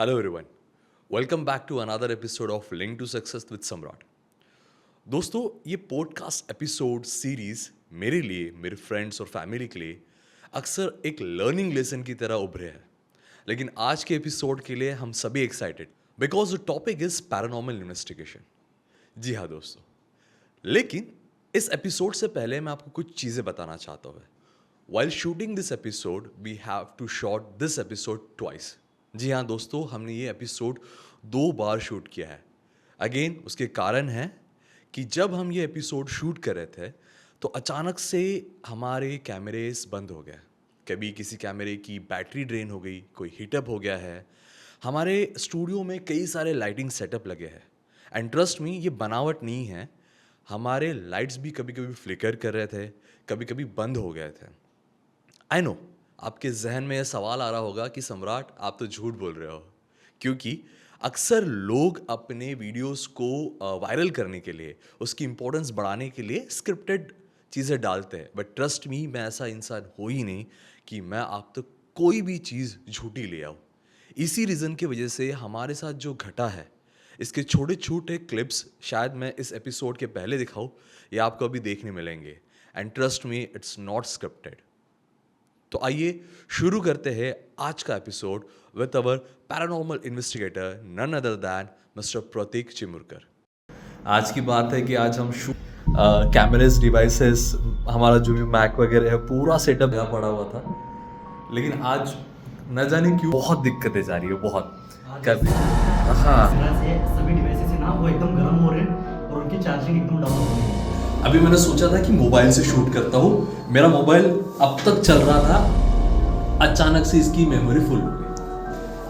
Hello everyone. Welcome back to another episode of Link to Success with Samrat. दोस्तों ये podcast episode series मेरे लिए, मेरे friends और फैमिली के लिए अक्सर एक लर्निंग लेसन की तरह उभरे हैं. लेकिन आज के एपिसोड के लिए हम सभी excited because the topic is paranormal investigation. जी हाँ दोस्तों, लेकिन इस एपिसोड से पहले मैं आपको कुछ चीज़ें बताना चाहता हूँ. While shooting this episode we have to shot this episode twice. जी हाँ दोस्तों, हमने ये एपिसोड 2 बार शूट किया है. अगेन उसके कारण है कि जब हम ये एपिसोड शूट कर रहे थे तो अचानक से हमारे कैमरेस बंद हो गए. कभी किसी कैमरे की बैटरी ड्रेन हो गई, कोई हीटअप हो गया है. हमारे स्टूडियो में कई सारे लाइटिंग सेटअप लगे हैं. एंड ट्रस्ट मी, ये बनावट नहीं है. हमारे लाइट्स भी कभी कभी फ्लिकर कर रहे थे, कभी कभी बंद हो गए थे. आई नो आपके जहन में यह सवाल आ रहा होगा कि सम्राट आप तो झूठ बोल रहे हो, क्योंकि अक्सर लोग अपने वीडियोस को वायरल करने के लिए, उसकी इम्पोर्टेंस बढ़ाने के लिए स्क्रिप्टेड चीज़ें डालते हैं. बट ट्रस्ट मी, मैं ऐसा इंसान हो ही नहीं कि मैं आप तक कोई भी चीज़ झूठी ले आऊँ. इसी रीज़न की वजह से हमारे साथ जो घटा है, इसके छोटे छोटे क्लिप्स शायद मैं इस एपिसोड के पहले दिखाऊँ या आपको अभी देखने मिलेंगे. And trust me, it's not scripted. तो आइए शुरू करते हैं आज का episode with our paranormal investigator none other than mister Prateek Chimurkar. आज की बात है कि आज हम कैमरेज डिवाइसेस, हमारा जो भी मैक वगैरह है, पूरा सेटअप यहाँ पड़ा हुआ था. लेकिन आज न जाने क्यों बहुत दिक्कतें जा रही है. बहुत कभी हाँ, सभी डिवाइसेस है ना वो एकदम गर्म हो रहे हैं और उनकी चार्जिंग एकदम डाउन हो रही है. अभी मैंने सोचा था कि मोबाइल से शूट करता हूँ. मेरा मोबाइल अब तक चल रहा था, अचानक से इसकी मेमोरी फुल हो गई.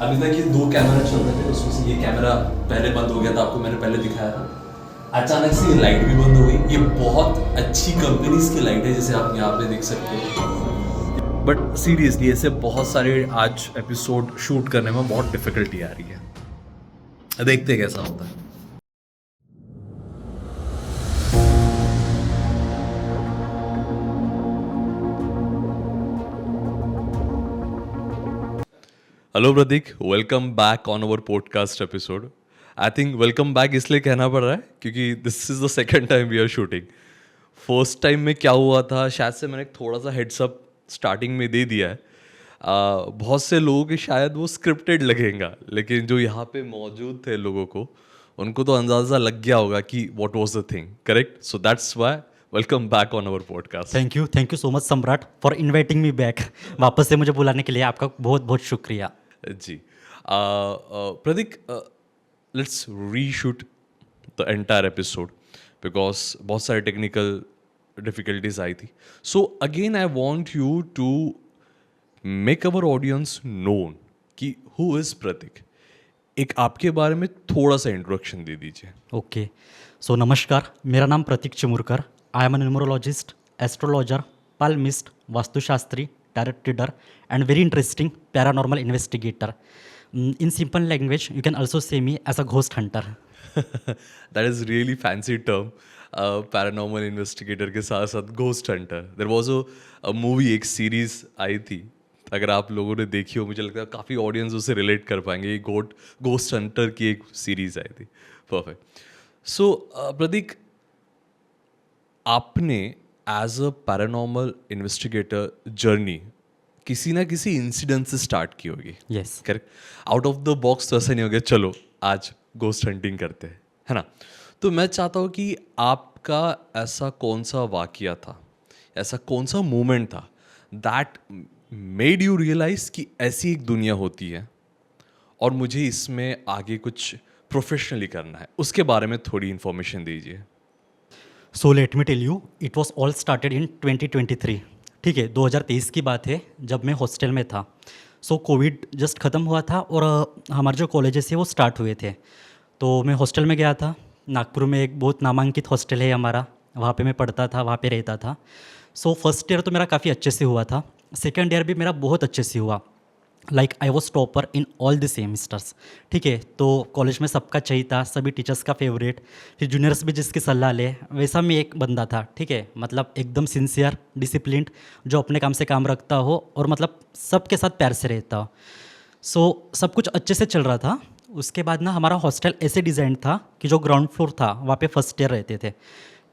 अभी तक ये 2 कैमरा चल रहे थे, उसमें से ये कैमरा पहले बंद हो गया था, आपको मैंने पहले दिखाया था. अचानक से ये लाइट भी बंद हो गई. ये बहुत अच्छी कंपनीज की लाइट है, जैसे आप यहाँ पे देख सकते हो. बट सीरियसली ऐसे बहुत सारे आज एपिसोड शूट करने में बहुत डिफिकल्टी आ रही है. देखते कैसा होता है. Hello Prateek, welcome back on our podcast episode. I think welcome back इसलिए कहना पड़ रहा है क्योंकि this is the second time we are shooting. First time में क्या हुआ था, शायद से मैंने थोड़ा सा हेड्सअप स्टार्टिंग में दे दिया है. बहुत से लोगों के शायद वो स्क्रिप्टेड लगेगा, लेकिन जो यहाँ पे मौजूद थे लोगों को, उनको तो अंदाज़ा लग गया होगा कि what was the thing. Correct? So that's why welcome back on our podcast. Thank you so much सम्राट फॉर इनवाइटिंग मी बैक. वापस से मुझे बुलाने के लिए आपका बहुत बहुत शुक्रिया. जी. Prateek, let's reshoot the entire episode because बहुत सारे टेक्निकल डिफिकल्टीज आई थी. So again I want you to make our audience known कि हु इज़ प्रतीक. एक आपके बारे में थोड़ा सा इंट्रोडक्शन दे दीजिए. ओके, सो नमस्कार, मेरा नाम Prateek Chimurkar. I am an numerologist, astrologer, palmist, वास्तुशास्त्री, tarot reader, and very interesting paranormal investigator. In simple language, you can also say me as a ghost hunter. That is really fancy term. Paranormal investigator के साथ साथ ghost hunter. There was a movie, एक series आई थी, अगर आप लोगों ने देखी हो, मुझे लगता है काफ़ी ऑडियंस उससे रिलेट कर पाएंगे. घोस्ट हंटर की एक सीरीज आई थी. परफेक्ट. सो प्रतीक, आपने as a paranormal investigator journey किसी ना किसी इंसिडेंट से स्टार्ट की होगी. Yes, correct. Out of the box तो ऐसा नहीं हो गया चलो आज घोस्ट हंटिंग करते हैं, है ना. तो मैं चाहता हूँ कि आपका ऐसा कौन सा वाकया था, ऐसा कौन सा मोमेंट था दैट मेड यू रियलाइज कि ऐसी एक दुनिया होती है और मुझे इसमें आगे कुछ प्रोफेशनली करना है. उसके बारे में थोड़ी इन्फॉर्मेशन दीजिए. So let me tell you, it was all started in 2023. ठीक है, 2023 की बात है जब मैं हॉस्टल में था. सो कोविड जस्ट ख़त्म हुआ था और हमारे जो कॉलेजेस है वो स्टार्ट हुए थे. तो मैं हॉस्टल में गया था. नागपुर में एक बहुत नामांकित हॉस्टल है हमारा, वहाँ पे मैं पढ़ता था, वहाँ पे रहता था. सो फर्स्ट ईयर तो मेरा काफ़ी अच्छे से हुआ था. सेकेंड ईयर भी मेरा बहुत अच्छे से हुआ. Like I was topper in all the semesters. ठीक है, तो कॉलेज में सबका चाहिए था, सभी टीचर्स का फेवरेट, फिर जूनियर्स भी जिसकी सलाह ले, वैसा मैं एक बंदा था. ठीक है, मतलब एकदम सिंसियर, डिसिप्लिन्ड, जो अपने काम से काम रखता हो और मतलब सबके साथ प्यार से रहता हो. सो सब कुछ अच्छे से चल रहा था। उसके बाद ना हमारा हॉस्टल ऐसे डिज़ाइन था कि जो ग्राउंड फ्लोर था वहाँ पे फर्स्ट ईयर रहते थे,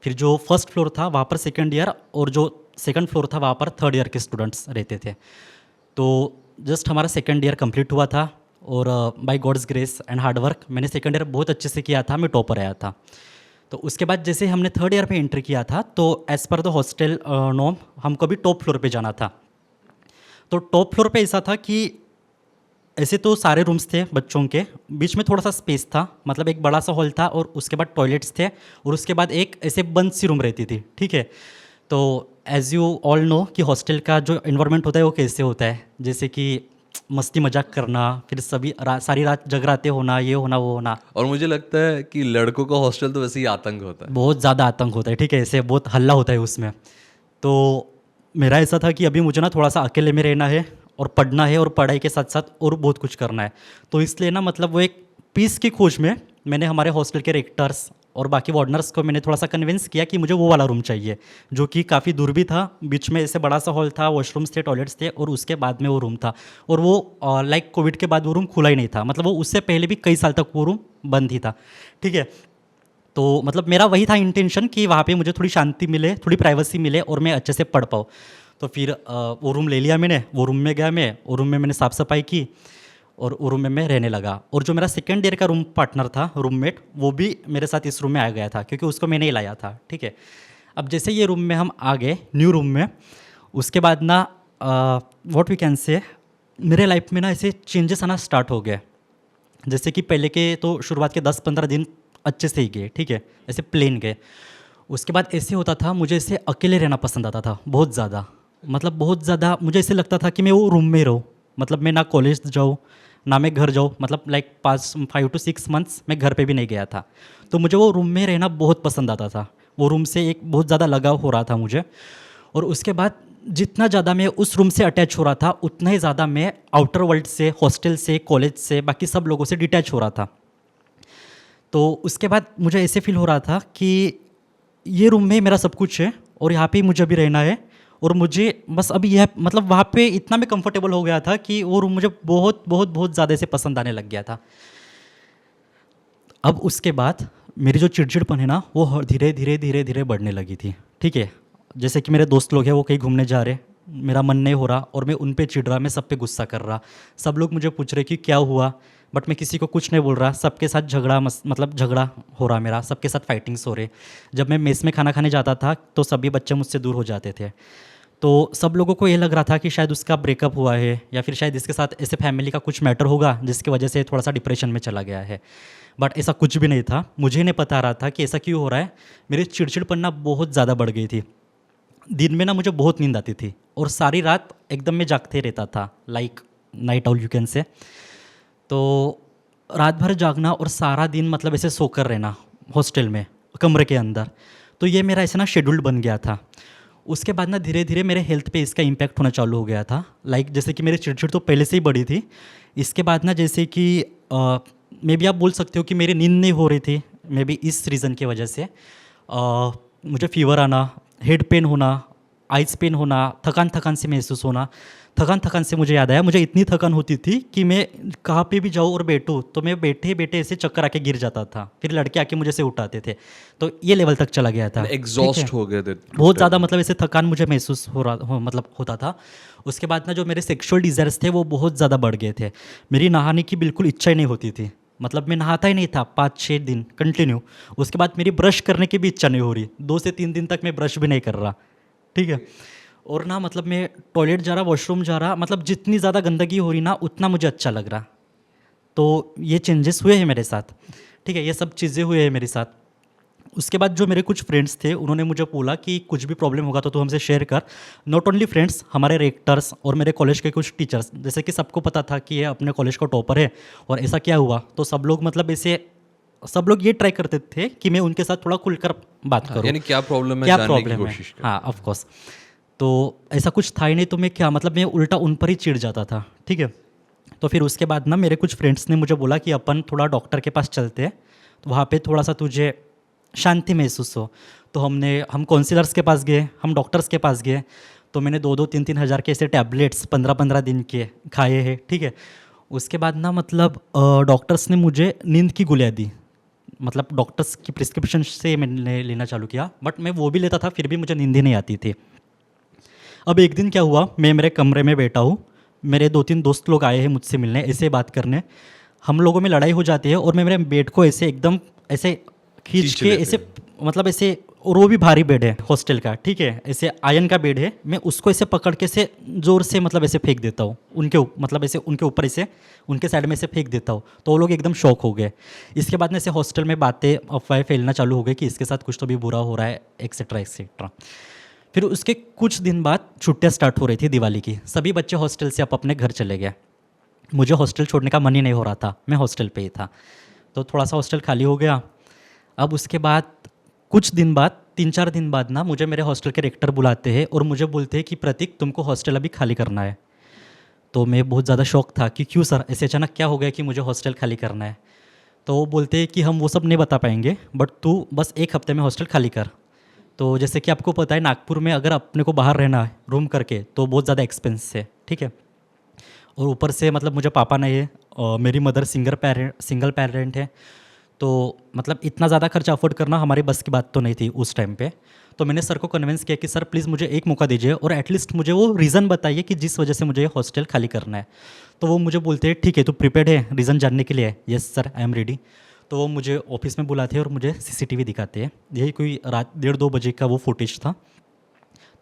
फिर जो फर्स्ट फ्लोर था वहाँ पर सेकंड ईयर, और जो सेकंड फ्लोर था वहाँ पर थर्ड ईयर के स्टूडेंट्स रहते थे। तो जस्ट हमारा सेकंड ईयर कंप्लीट हुआ था, और by God's grace and hard work मैंने सेकंड ईयर बहुत अच्छे से किया था, मैं टॉपर आया था। तो उसके बाद जैसे हमने थर्ड ईयर पे एंटर किया था, तो as per the hostel norm हमको भी टॉप फ्लोर पे जाना था। तो टॉप फ्लोर पे ऐसा था कि ऐसे तो सारे रूम्स थे बच्चों के, बीच में थोड़ा सा स्पेस था, मतलब एक बड़ा सा हॉल था, और उसके बाद टॉयलेट्स थे, और उसके बाद एक ऐसे बंद सी रूम रहती थी, ठीक है। तो एज़ यू ऑल नो कि हॉस्टल का जो इन्वायरमेंट होता है वो कैसे होता है, जैसे कि मस्ती मजाक करना, फिर सभी सारी रात जगराते होना, ये होना वो होना। और मुझे लगता है कि लड़कों का हॉस्टल तो वैसे ही आतंक होता है। बहुत ज़्यादा आतंक होता है, ठीक है, ऐसे बहुत हल्ला होता है उसमें। तो मेरा ऐसा था कि अभी मुझे ना थोड़ा सा अकेले में रहना है, और पढ़ना है, और पढ़ाई के साथ साथ और बहुत कुछ करना है। तो इसलिए ना मतलब वो एक पीस की खोज में मैंने हमारे हॉस्टल के रेक्टर्स और बाकी वार्डनर्स को मैंने थोड़ा सा कन्विंस किया कि मुझे वो वाला रूम चाहिए, जो कि काफ़ी दूर भी था, बीच में ऐसे बड़ा सा हॉल था, वॉशरूम्स थे, टॉयलेट्स थे, और उसके बाद में वो रूम था। और वो लाइक कोविड के बाद वो रूम खुला ही नहीं था, मतलब वो उससे पहले भी कई साल तक वो रूम बंद ही था, ठीक है। तो मतलब मेरा वही था इंटेंशन कि वहाँ पे मुझे थोड़ी शांति मिले, थोड़ी प्राइवेसी मिले, और मैं अच्छे से पढ़ पाऊँ। तो फिर वो रूम ले लिया मैंने, वो रूम में गया मैं, वो रूम में मैंने साफ़ सफाई की, और वो रूम में मैं रहने लगा। और जो मेरा सेकेंड ईयर का रूम पार्टनर था, रूममेट, वो भी मेरे साथ इस रूम में आ गया था, क्योंकि उसको मैंने ही लाया था, ठीक है। अब जैसे ये रूम में हम आ गए, न्यू रूम में, उसके बाद ना व्हाट वी कैन से, मेरे लाइफ में ना ऐसे चेंजेस आना स्टार्ट हो गए। जैसे कि पहले के तो शुरुआत के 10-15 दिन अच्छे से ही गए, ठीक है, ऐसे प्लेन गए। उसके बाद ऐसे होता था, मुझे ऐसे अकेले रहना पसंद आता था बहुत ज़्यादा, मतलब बहुत ज़्यादा मुझे ऐसे लगता था कि मैं वो रूम में ही रहूँ, मतलब मैं ना कॉलेज जाऊँ ना मैं घर जाऊँ, मतलब लाइक 5 to 6 मंथ्स मैं घर पे भी नहीं गया था। तो मुझे वो रूम में रहना बहुत पसंद आता था, वो रूम से एक बहुत ज़्यादा लगाव हो रहा था मुझे। और उसके बाद जितना ज़्यादा मैं उस रूम से अटैच हो रहा था, उतना ही ज़्यादा मैं आउटर वर्ल्ड से, हॉस्टल से, कॉलेज से, बाकी सब लोगों से डिटैच हो रहा था। तो उसके बाद मुझे ऐसे फील हो रहा था कि ये रूम में मेरा सब कुछ है, और यहाँ पे ही मुझे अभी रहना है, और मुझे बस अभी यह मतलब वहाँ पे इतना मैं कंफर्टेबल हो गया था कि वो रूम मुझे बहुत बहुत बहुत ज़्यादा से पसंद आने लग गया था। अब उसके बाद मेरी जो चिड़चिड़पन है ना, वो धीरे धीरे धीरे धीरे बढ़ने लगी थी, ठीक है। जैसे कि मेरे दोस्त लोग हैं, वो कहीं घूमने जा रहे, मेरा मन नहीं हो रहा, और मैं उन पे चिढ़ रहा, मैं सब पे गुस्सा कर रहा। सब लोग मुझे पूछ रहे कि क्या हुआ, बट मैं किसी को कुछ नहीं बोल रहा। सबके साथ झगड़ा मतलब झगड़ा हो रहा मेरा, सबके साथ फाइटिंग्स हो रहे। जब मैं मेस में खाना खाने जाता था तो सभी बच्चे मुझसे दूर हो जाते थे। तो सब लोगों को ये लग रहा था कि शायद उसका ब्रेकअप हुआ है, या फिर शायद इसके साथ ऐसे फैमिली का कुछ मैटर होगा जिसकी वजह से थोड़ा सा डिप्रेशन में चला गया है। बट ऐसा कुछ भी नहीं था, मुझे नहीं पता रहा था कि ऐसा क्यों हो रहा है। मेरी चिड़चिड़पन्ना बहुत ज़्यादा बढ़ गई थी। दिन में ना मुझे बहुत नींद आती थी, और सारी रात एकदम मैं जागते रहता था, like night owl you can say. तो रात भर जागना और सारा दिन मतलब ऐसे सोकर रहना हॉस्टल में, कमरे के अंदर, तो ये मेरा ऐसा ना शेड्यूल बन गया था। उसके बाद ना धीरे धीरे मेरे हेल्थ पे इसका इम्पैक्ट होना चालू हो गया था। लाइक जैसे कि मेरी चिड़चिड़ तो पहले से ही बढ़ी थी, इसके बाद ना जैसे कि मे बी आप बोल सकते हो कि मेरी नींद नहीं हो रही थी, मे बी इस रीज़न की वजह से मुझे फीवर आना, हेड पेन होना, आइज पेन होना, थकान थकान से महसूस होना। थकान थकान से मुझे याद आया, मुझे इतनी थकान होती थी कि मैं कहाँ पे भी जाऊँ और बैठूँ तो मैं बैठे बैठे ऐसे चक्कर आके गिर जाता था, फिर लड़के आके मुझे से उठाते थे। तो ये लेवल तक चला गया था, एग्जॉस्ट हो गए थे बहुत ज़्यादा, मतलब ऐसे थकान मुझे महसूस मतलब होता था। उसके बाद ना जो मेरे सेक्सुअल डिज़ायर्स थे वो बहुत ज़्यादा बढ़ गए थे। मेरी नहाने की बिल्कुल इच्छा ही नहीं होती थी, मतलब मैं नहाता ही नहीं था 5-6 दिन कंटिन्यू। उसके बाद मेरी ब्रश करने की भी इच्छा नहीं हो रही, 2 से 3 दिन तक मैं ब्रश भी नहीं कर रहा, ठीक है। और ना मतलब मैं टॉयलेट जा रहा, वॉशरूम जा रहा, मतलब जितनी ज़्यादा गंदगी हो रही ना उतना मुझे अच्छा लग रहा। तो ये चेंजेस हुए हैं मेरे साथ, ठीक है, ये सब चीज़ें हुए हैं मेरे साथ। उसके बाद जो मेरे कुछ फ्रेंड्स थे उन्होंने मुझे बोला कि कुछ भी प्रॉब्लम होगा तो तू हमसे शेयर कर। नॉट ओनली फ्रेंड्स, हमारे रेक्टर्स और मेरे कॉलेज के कुछ टीचर्स, जैसे कि सबको पता था कि ये अपने कॉलेज का टॉपर है और ऐसा क्या हुआ, तो सब लोग मतलब ऐसे सब लोग ये ट्राई करते थे कि मैं उनके साथ थोड़ा खुलकर बात करूं, यानी क्या प्रॉब्लम है क्या जानने की प्रॉब्लम है। कोशिश कर। हाँ ऑफ कोर्स। तो ऐसा कुछ था ही नहीं, तो मैं क्या मतलब मैं उल्टा उन पर ही चिढ़ जाता था, ठीक है। तो फिर उसके बाद ना मेरे कुछ फ्रेंड्स ने मुझे बोला कि अपन थोड़ा डॉक्टर के पास चलते हैं, तो वहाँ पे थोड़ा सा तुझे शांति महसूस हो। तो हम काउंसलर्स के पास गए, हम डॉक्टर्स के पास गए। तो मैंने 2-2, 3-3 हज़ार के ऐसे टैबलेट्स 15-15 दिन के खाए हैं, ठीक है। उसके बाद ना मतलब डॉक्टर्स ने मुझे नींद की गोलियाँ दी, मतलब डॉक्टर्स की प्रिस्क्रिप्शन से मैंने लेना चालू किया, बट मैं वो भी लेता था फिर भी मुझे नींद ही नहीं आती थी। अब एक दिन क्या हुआ, मैं मेरे कमरे में बैठा हूँ, मेरे 2-3 दोस्त लोग आए हैं मुझसे मिलने, ऐसे बात करने, हम लोगों में लड़ाई हो जाती है और मैं मेरे बेड को ऐसे एकदम ऐसे खींच खींच के लेते ऐसे, हैं। मतलब ऐसे, और वो भी भारी बेड है हॉस्टल का, ठीक है, ऐसे आयन का बेड है, मैं उसको ऐसे पकड़ के ऐसे ज़ोर से मतलब ऐसे फेंक देता हूँ मतलब ऐसे उनके ऊपर ऐसे उनके साइड में ऐसे फेंक देता हूँ, तो वो लोग एकदम शॉक हो गए। इसके बाद में ऐसे हॉस्टल में बातें अफवाहें फैलना चालू हो गई कि इसके साथ कुछ तो भी बुरा हो रहा है, एक्सेट्रा एक्सेट्रा। फिर उसके कुछ दिन बाद छुट्टियां स्टार्ट हो रही थी दिवाली की, सभी बच्चे हॉस्टल से अपने घर चले गए। मुझे हॉस्टल छोड़ने का मन ही नहीं हो रहा था, मैं हॉस्टल पे ही था, तो थोड़ा सा हॉस्टल खाली हो गया। अब उसके बाद कुछ दिन बाद 3-4 दिन बाद ना मुझे मेरे हॉस्टल के रेक्टर बुलाते हैं और मुझे बोलते हैं कि प्रतीक तुमको हॉस्टल अभी खाली करना है। तो मैं बहुत ज़्यादा शौक था कि क्यों सर, ऐसे अचानक क्या हो गया कि मुझे हॉस्टल खाली करना है। तो वो बोलते हैं कि हम वो सब नहीं बता पाएंगे, बट तू बस 1 हफ्ते में हॉस्टल खाली कर। तो जैसे कि आपको पता है नागपुर में अगर अपने को बाहर रहना है रूम करके तो बहुत ज़्यादा एक्सपेंस है, ठीक है, और ऊपर से मतलब मुझे पापा नहीं है और मेरी मदर सिंगल पेरेंट है, तो मतलब इतना ज़्यादा खर्चा अफोर्ड करना हमारी बस की बात तो नहीं थी उस टाइम पे। तो मैंने सर को कन्विंस किया कि सर प्लीज़ मुझे एक मौका दीजिए और एटलीस्ट मुझे वो रीज़न बताइए कि जिस वजह से मुझे ये हॉस्टल खाली करना है। तो वो मुझे बोलते हैं ठीक है तू प्रिपेयर्ड है रीज़न जानने के लिए? Yes sir I am ready. तो वो मुझे ऑफिस में बुलाते हैं और मुझे सीसीटीवी दिखाते हैं, यही कोई रात 1:30-2 बजे का वो फुटेज था।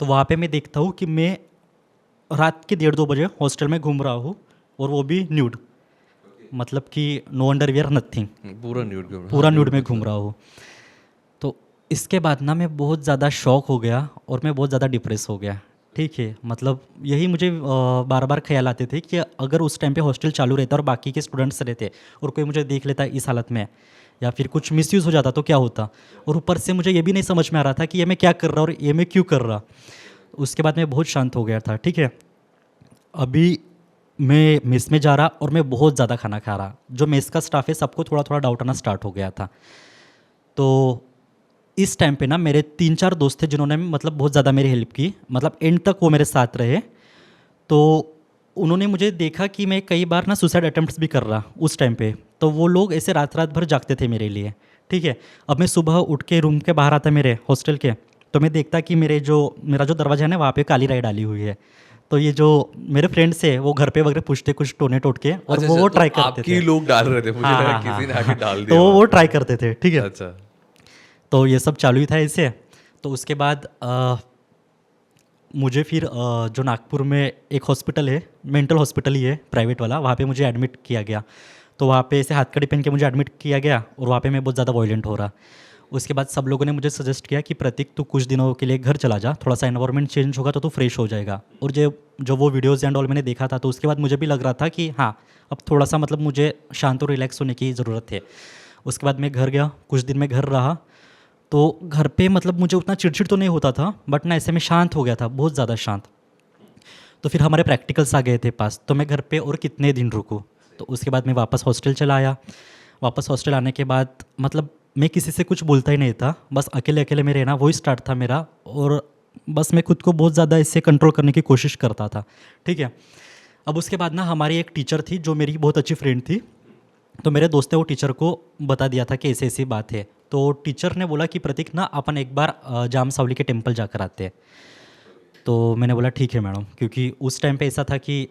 तो वहाँ पे मैं देखता हूँ कि मैं रात के 1:30-2 बजे हॉस्टल में घूम रहा हूँ और वो भी न्यूड, मतलब कि नो अंडरवियर नथिंग, पूरा न्यूड के पूरा न्यूड में घूम रहा हूँ। तो इसके बाद ना मैं बहुत ज़्यादा शॉक हो गया और मैं बहुत ज़्यादा डिप्रेस हो गया, ठीक है, मतलब यही मुझे बार बार ख्याल आते थे कि अगर उस टाइम पे हॉस्टल चालू रहता और बाकी के स्टूडेंट्स रहते और कोई मुझे देख लेता इस हालत में या फिर कुछ मिसयूज़ हो जाता तो क्या होता। और ऊपर से मुझे ये भी नहीं समझ में आ रहा था कि ये मैं क्या कर रहा और ये मैं क्यों कर रहा। उसके बाद मैं बहुत शांत हो गया था, ठीक है। अभी मैं मेस में जा रहा और मैं बहुत ज़्यादा खाना खा रहा, जो मेस का स्टाफ है सबको थोड़ा थोड़ा डाउट आना स्टार्ट हो गया था। तो इस टाइम पे ना मेरे 3-4 दोस्त थे जिन्होंने मतलब बहुत ज़्यादा मेरी हेल्प की, मतलब एंड तक वो मेरे साथ रहे। तो उन्होंने मुझे देखा कि मैं कई बार ना सुसाइड अटेम्प्ट्स भी कर रहा उस टाइम पे, तो वो लोग ऐसे रात रात भर जागते थे मेरे लिए, ठीक है। अब मैं सुबह उठ के रूम के बाहर आता मेरे हॉस्टल के, तो मैं देखता कि मेरा जो दरवाजा है ना वहाँ पे काली राई डाली हुई है। तो ये जो मेरे फ्रेंड्स है वो घर पे वगैरह पूछते कुछ टोने टोट के और अच्छा वो अच्छा, तो ट्राई करते आपके थे। ही लोग डाल रहे थे, मुझे हाँ लगा हाँ हाँ किसी ने हाँ, आके डाल तो दिया वहाँ वो पे। ट्राई करते थे, ठीक है। अच्छा। तो ये सब चालू ही था ऐसे। तो उसके बाद मुझे फिर जो नागपुर में एक हॉस्पिटल है, मेंटल हॉस्पिटल ही है प्राइवेट वाला, वहाँ पे मुझे ऐडमिट किया गया। तो वहाँ पे ऐसे हाथ कड़ी पहन के मुझे ऐडमिट किया गया और वहाँ पे मैं बहुत ज़्यादा वॉयलेंट हो रहा। उसके बाद सब लोगों ने मुझे सजेस्ट किया कि प्रतीक तू कुछ दिनों के लिए घर चला जा, थोड़ा सा एनवायरनमेंट चेंज होगा तो तू फ्रेश हो जाएगा। और जो जो वो वीडियोज़ एंड ऑल मैंने देखा था तो उसके बाद मुझे भी लग रहा था कि हाँ अब थोड़ा सा मतलब मुझे शांत और रिलैक्स होने की ज़रूरत है। उसके बाद मैं घर गया, कुछ दिन मैं घर रहा। तो घर पे मतलब मुझे उतना चिड़चिड़ तो नहीं होता था, बट ना ऐसे में शांत हो गया था, बहुत ज़्यादा शांत। तो फिर हमारे प्रैक्टिकल्स आ गए थे पास, तो मैं घर पे और कितने दिन रुकूँ। तो उसके बाद मैं वापस हॉस्टल चला आया। वापस हॉस्टल आने के बाद मतलब मैं किसी से कुछ बोलता ही नहीं था, बस अकेले अकेले में रहना वही स्टार्ट था मेरा। और बस मैं खुद को बहुत ज़्यादा इससे कंट्रोल करने की कोशिश करता था, ठीक है। अब उसके बाद ना हमारी एक टीचर थी जो मेरी बहुत अच्छी फ्रेंड थी। तो मेरे दोस्त ने वो टीचर को बता दिया था कि ऐसी ऐसी बात है। तो टीचर ने बोला कि प्रतीक ना अपन एक बार जाम सावली के टेम्पल जाकर आते हैं। तो मैंने बोला ठीक है मैडम, क्योंकि उस टाइम पे ऐसा था कि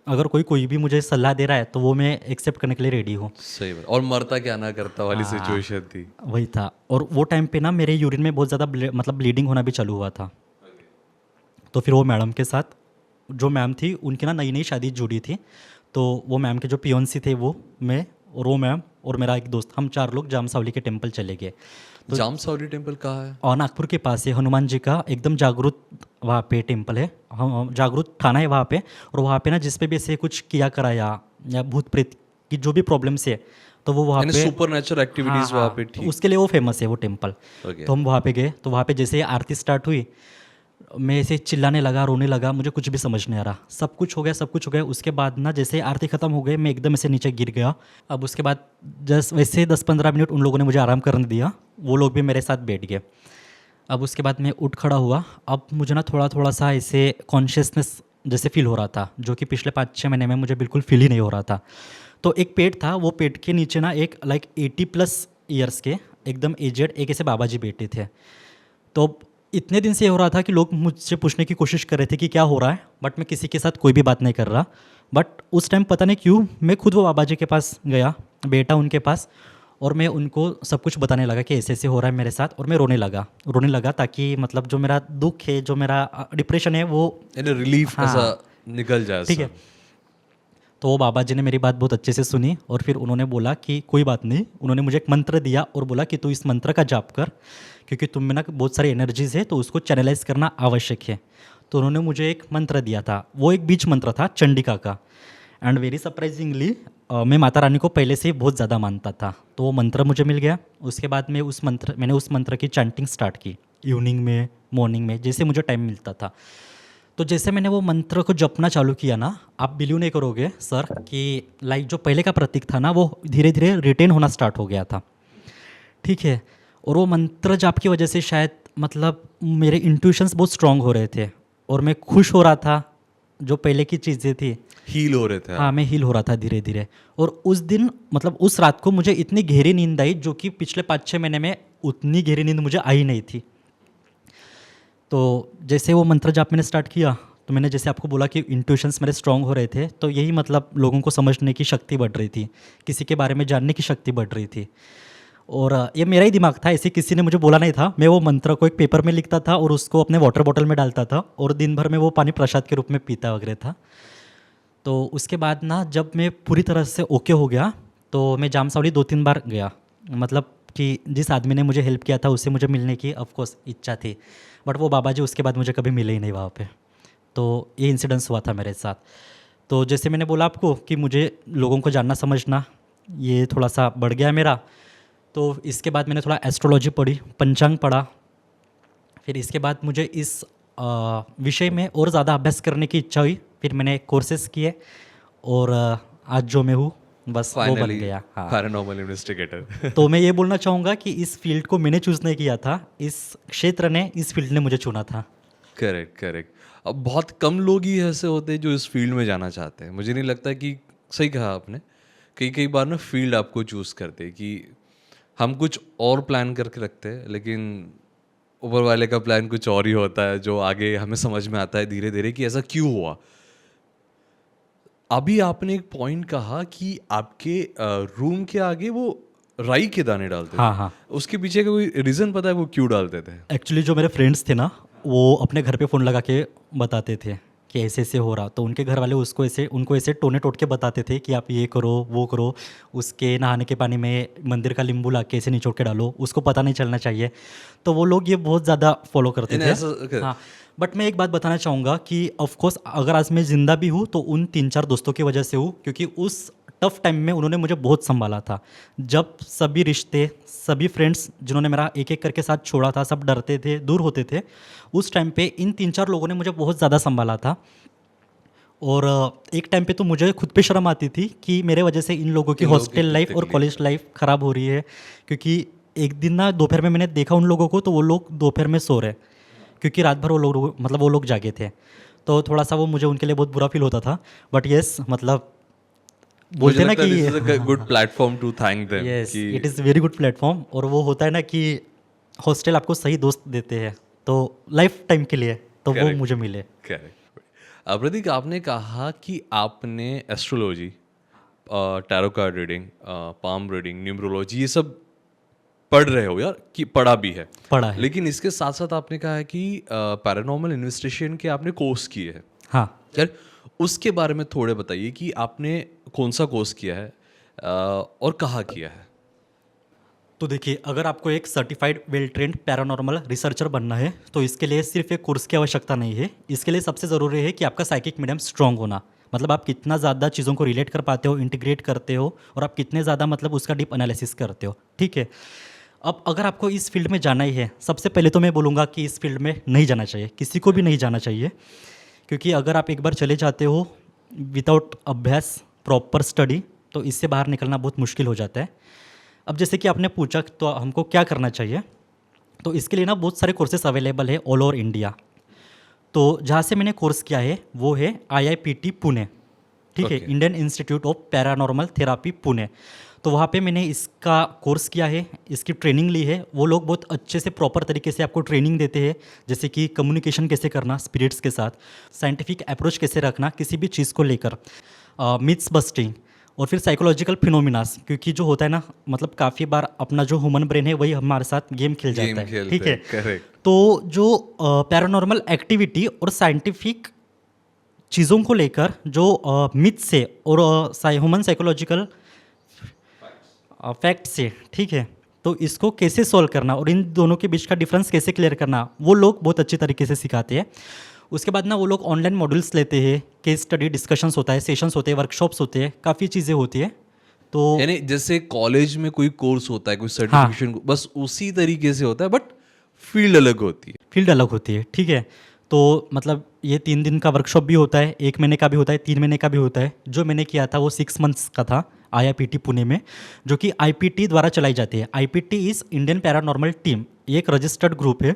अगर कोई कोई भी मुझे सलाह दे रहा है तो वो मैं एक्सेप्ट करने के लिए रेडी हूँ। सही बात, और मरता क्या ना करता वाली हाँ, सिचुएशन थी। वही था। और वो टाइम पे ना मेरे यूरिन में बहुत ज़्यादा मतलब ब्लीडिंग होना भी चालू हुआ था। तो फिर वो मैडम के साथ, जो मैम थी उनकी ना नई नई शादी जुड़ी थी, तो वो मैम के जो पियोन्सी थे वो मैं और वो मैम और मेरा एक दोस्त, हम 4 लोग जाम सावली के टेम्पल चले गए। जाम सावली टेम्पल कहाँ है? और नागपुर के पास है, हनुमान जी का एकदम जागरूक वहाँ पे टेम्पल है, जागरूक थाना है वहाँ पे। और वहाँ पे ना जिस पे भी ऐसे कुछ किया कराया या भूत प्रेत की जो भी प्रॉब्लम्स है तो वो वहाँ यानी पे, सुपर नेचुरल एक्टिविटीज वहाँ पे, तो ठीक। उसके लिए वो फेमस है वो टेम्पल। ओके। तो हम वहाँ पे गए, तो वहाँ पे जैसे ही आरती स्टार्ट हुई मैं ऐसे चिल्लाने लगा, रोने लगा, मुझे कुछ भी समझ नहीं आ रहा। सब कुछ हो गया, सब कुछ हो गया। उसके बाद ना जैसे ही आरती ख़त्म हो गई मैं एकदम ऐसे नीचे गिर गया। अब उसके बाद जस्ट वैसे 10-15 मिनट उन लोगों ने मुझे आराम करने दिया, वो लोग भी मेरे साथ बैठ गए। अब उसके बाद मैं उठ खड़ा हुआ। अब मुझे ना थोड़ा थोड़ा सा ऐसे कॉन्शियसनेस जैसे फील हो रहा था, जो कि पिछले 5-6 महीने में मुझे बिल्कुल फील ही नहीं हो रहा था। तो एक पेट था, वो पेट के नीचे ना एक लाइक 80+ ईयर्स के एकदम एजेड एक ऐसे बाबा जी बैठे थे। तो इतने दिन से ये हो रहा था कि लोग मुझसे पूछने की कोशिश कर रहे थे कि क्या हो रहा है, बट मैं किसी के साथ कोई भी बात नहीं कर रहा। बट उस टाइम पता नहीं क्यों मैं खुद वो बाबा जी के पास गया, बैठा उनके पास, और मैं उनको सब कुछ बताने लगा कि ऐसे ऐसे हो रहा है मेरे साथ, और मैं रोने लगा ताकि मतलब जो मेरा दुख है, जो मेरा डिप्रेशन है वो रिलीफ हाँ, ऐसा निकल जाए ठीक है। तो वो बाबा जी ने मेरी बात बहुत अच्छे से सुनी, और फिर उन्होंने बोला कि कोई बात नहीं, उन्होंने मुझे एक मंत्र दिया और बोला कि तू इस मंत्र का जाप कर, क्योंकि तुम में ना बहुत सारी एनर्जीज है, तो उसको चैनलाइज करना आवश्यक है। तो उन्होंने मुझे एक मंत्र दिया था, वो एक बीज मंत्र था चंडिका का। एंड वेरी सरप्राइजिंगली मैं माता रानी को पहले से ही बहुत ज़्यादा मानता था, तो वो मंत्र मुझे मिल गया। उसके बाद मैंने उस मंत्र की चैंटिंग स्टार्ट की, इवनिंग में, मॉर्निंग में, जैसे मुझे टाइम मिलता था। तो जैसे मैंने वो मंत्र को जपना चालू किया ना, आप बिलीव नहीं करोगे सर कि लाइक जो पहले का प्रतीक था ना, वो धीरे धीरे रिटेन होना स्टार्ट हो गया था, ठीक है। और वो मंत्र जाप की वजह से शायद मतलब मेरे इंट्यूशंस बहुत स्ट्रांग हो रहे थे, और मैं खुश हो रहा था, जो पहले की चीज़ें थी हील हो रहे थे हाँ, मैं हील हो रहा था धीरे धीरे। और उस दिन मतलब उस रात को मुझे इतनी गहरी नींद आई, जो कि पिछले 5-6 महीने में उतनी गहरी नींद मुझे आई नहीं थी। तो जैसे वो मंत्र जाप मैंने स्टार्ट किया, तो मैंने जैसे आपको बोला कि इंट्यूशंस मेरे स्ट्रांग हो रहे थे, तो यही मतलब लोगों को समझने की शक्ति बढ़ रही थी, किसी के बारे में जानने की शक्ति बढ़ रही थी। और ये मेरा ही दिमाग था, ऐसे किसी ने मुझे बोला नहीं था। मैं वो मंत्र को एक पेपर में लिखता था और उसको अपने वाटर बॉटल में डालता था, और दिन भर में वो पानी प्रसाद के रूप में पीता वगैरह था। तो उसके बाद ना जब मैं पूरी तरह से ओके हो गया, तो मैं जामसावली 2-3 बार गया, मतलब कि जिस आदमी ने मुझे हेल्प किया था उससे मुझे मिलने की ऑफकोर्स इच्छा थी, बट वो बाबा जी उसके बाद मुझे कभी मिले ही नहीं वहाँ पे। तो ये इंसिडेंस हुआ था मेरे साथ। तो जैसे मैंने बोला आपको कि मुझे लोगों को जानना समझना ये थोड़ा सा बढ़ गया मेरा, तो इसके बाद मैंने थोड़ा एस्ट्रोलॉजी पढ़ी, पंचांग पढ़ा। फिर इसके बाद मुझे इस विषय में और ज़्यादा अभ्यास करने की इच्छा हुई, फिर मैंने कोर्सेज किए, और आज जो मैं हूँ बस वो बन फाइनली गया। हाँ, पैरानॉर्मल इन्वेस्टिगेटर। तो मैं ये बोलना चाहूँगा कि इस फील्ड को मैंने चूज़ नहीं किया था, इस क्षेत्र ने, इस फील्ड ने मुझे चुना था। Correct correct. अब बहुत कम लोग ही ऐसे होते हैं जो इस फील्ड में जाना चाहते हैं। मुझे नहीं लगता कि सही कहा आपने, कई कई बार ना फील्ड आपको चूज़ करते हैं कि हम कुछ और प्लान करके रखते हैं, लेकिन ऊपर वाले का प्लान कुछ और ही होता है, जो आगे हमें समझ में आता है धीरे धीरे कि ऐसा क्यों हुआ। अभी आपने एक पॉइंट कहा कि आपके रूम के आगे वो राई के दाने डालते हाँ थे। हाँ, उसके पीछे का कोई रीज़न पता है वो क्यों डालते थे? एक्चुअली जो मेरे फ्रेंड्स थे ना, वो अपने घर पे फ़ोन लगा के बताते थे कि ऐसे ऐसे हो रहा, तो उनके घर वाले उनको ऐसे टोने टोट के बताते थे कि आप ये करो वो करो, उसके नहाने के पानी में मंदिर का नींबू ला के ऐसे निचोड़ के डालो, उसको पता नहीं चलना चाहिए। तो वो लोग ये बहुत ज़्यादा फॉलो करते इन्हें थे। ऐसा हाँ, बट मैं एक बात बताना चाहूँगा कि ऑफ कोर्स अगर आज मैं ज़िंदा भी हूँ तो उन 3-4 दोस्तों की वजह से हूँ, क्योंकि उस टफ टाइम में उन्होंने मुझे बहुत संभाला था। जब सभी रिश्ते, सभी फ्रेंड्स जिन्होंने मेरा एक एक करके साथ छोड़ा था, सब डरते थे, दूर होते थे, उस टाइम पे इन 3-4 लोगों ने मुझे बहुत ज़्यादा संभाला था। और एक टाइम पे तो मुझे खुद पे शर्म आती थी कि मेरे वजह से इन लोगों की इन लोगों की हॉस्टल लाइफ और तकलीफ कॉलेज लाइफ ख़राब हो रही है। क्योंकि एक दिन ना दोपहर में मैंने देखा उन लोगों को, तो वो लोग दोपहर में सो रहे, क्योंकि रात भर वो लोग जागे थे। तो थोड़ा सा वो मुझे उनके लिए बहुत बुरा फील होता था। बट येस, मतलब मुझे बोलते हैं ना लगता है दिस इज कि a good platform to thank them yes, कि it is very good platform. और वो होता है ना कि हॉस्टल आपको सही दोस्त देते हैं, तो लाइफ टाइम के लिए, तो वो Correct. मुझे मिले। करेक्ट। प्रतीक, आपने कहा कि आपने astrology, tarot card reading, palm reading, numerology ये सब पढ़ रहे हो यार, कि पढ़ा भी है, पढ़ा है। लेकिन इसके साथ साथ आपने कहा है कि पैरानॉर्मल इन्वेस्टिगेशन के आपने कोर्स किए हैं। हाँ, यार उसके बारे में थोड़े बताइए कि आपने कौन सा कोर्स किया है और कहाँ किया है। तो देखिए, अगर आपको एक certified well trained paranormal researcher बनना है, तो इसके लिए सिर्फ एक कोर्स की आवश्यकता नहीं है। इसके लिए सबसे ज़रूरी है कि आपका साइकिक मीडियम स्ट्रांग होना, मतलब आप कितना ज़्यादा चीज़ों को रिलेट कर पाते हो, इंटीग्रेट करते हो, और आप कितने ज़्यादा मतलब उसका डीप एनालिसिस करते हो, ठीक है। अब अगर आपको इस फील्ड में जाना ही है, सबसे पहले तो मैं बोलूँगा कि इस फील्ड में नहीं जाना चाहिए, किसी को भी नहीं जाना चाहिए। क्योंकि अगर आप एक बार चले जाते हो विदाउट अभ्यास, प्रॉपर स्टडी, तो इससे बाहर निकलना बहुत मुश्किल हो जाता है। अब जैसे कि आपने पूछा तो हमको क्या करना चाहिए, तो इसके लिए ना बहुत सारे कोर्सेस अवेलेबल है ऑल ओवर इंडिया। तो जहाँ से मैंने कोर्स किया है वो है IIPT पुणे, ठीक है, Okay. Indian institute of paranormal therapy Pune. तो वहाँ पे मैंने इसका कोर्स किया है, इसकी ट्रेनिंग ली है। वो लोग बहुत अच्छे से प्रॉपर तरीके से आपको ट्रेनिंग देते हैं, जैसे कि कम्युनिकेशन कैसे करना स्पिरिट्स के साथ, साइंटिफिक अप्रोच कैसे रखना किसी भी चीज़ को लेकर, मिथ्स बस्टिंग, और फिर साइकोलॉजिकल फिनोमिनास, क्योंकि जो होता है ना, मतलब काफ़ी बार अपना जो ह्यूमन ब्रेन है वही हमारे साथ गेम खेल जाता है, ठीक है। करेक्ट। तो जो पैरानॉर्मल एक्टिविटी और साइंटिफिक चीज़ों को लेकर जो मिथ्स से और ह्यूमन साइकोलॉजिकल फैक्ट से, ठीक है, तो इसको कैसे सॉल्व करना और इन दोनों के बीच का डिफरेंस कैसे क्लियर करना, वो लोग बहुत अच्छी तरीके से सिखाते हैं। उसके बाद ना वो लोग ऑनलाइन मॉड्यूल्स लेते हैं, केस स्टडी डिस्कशंस होता है, सेशंस होते हैं, वर्कशॉप्स होते हैं, काफ़ी चीज़ें होती है। तो यानी जैसे कॉलेज में कोई कोर्स होता है, कोई सर्टिफिकेशन, बस उसी तरीके से होता है, बट फील्ड अलग होती है। फील्ड अलग होती है, ठीक है। तो मतलब ये 3 दिन का वर्कशॉप भी होता है, 1 महीने का भी होता है, 3 महीने का भी होता है। जो मैंने किया था वो 6 मंथ्स का था IIPT पुणे में, जो कि IPT द्वारा चलाई जाती है। IPT is Indian paranormal team, ये एक रजिस्टर्ड ग्रुप है,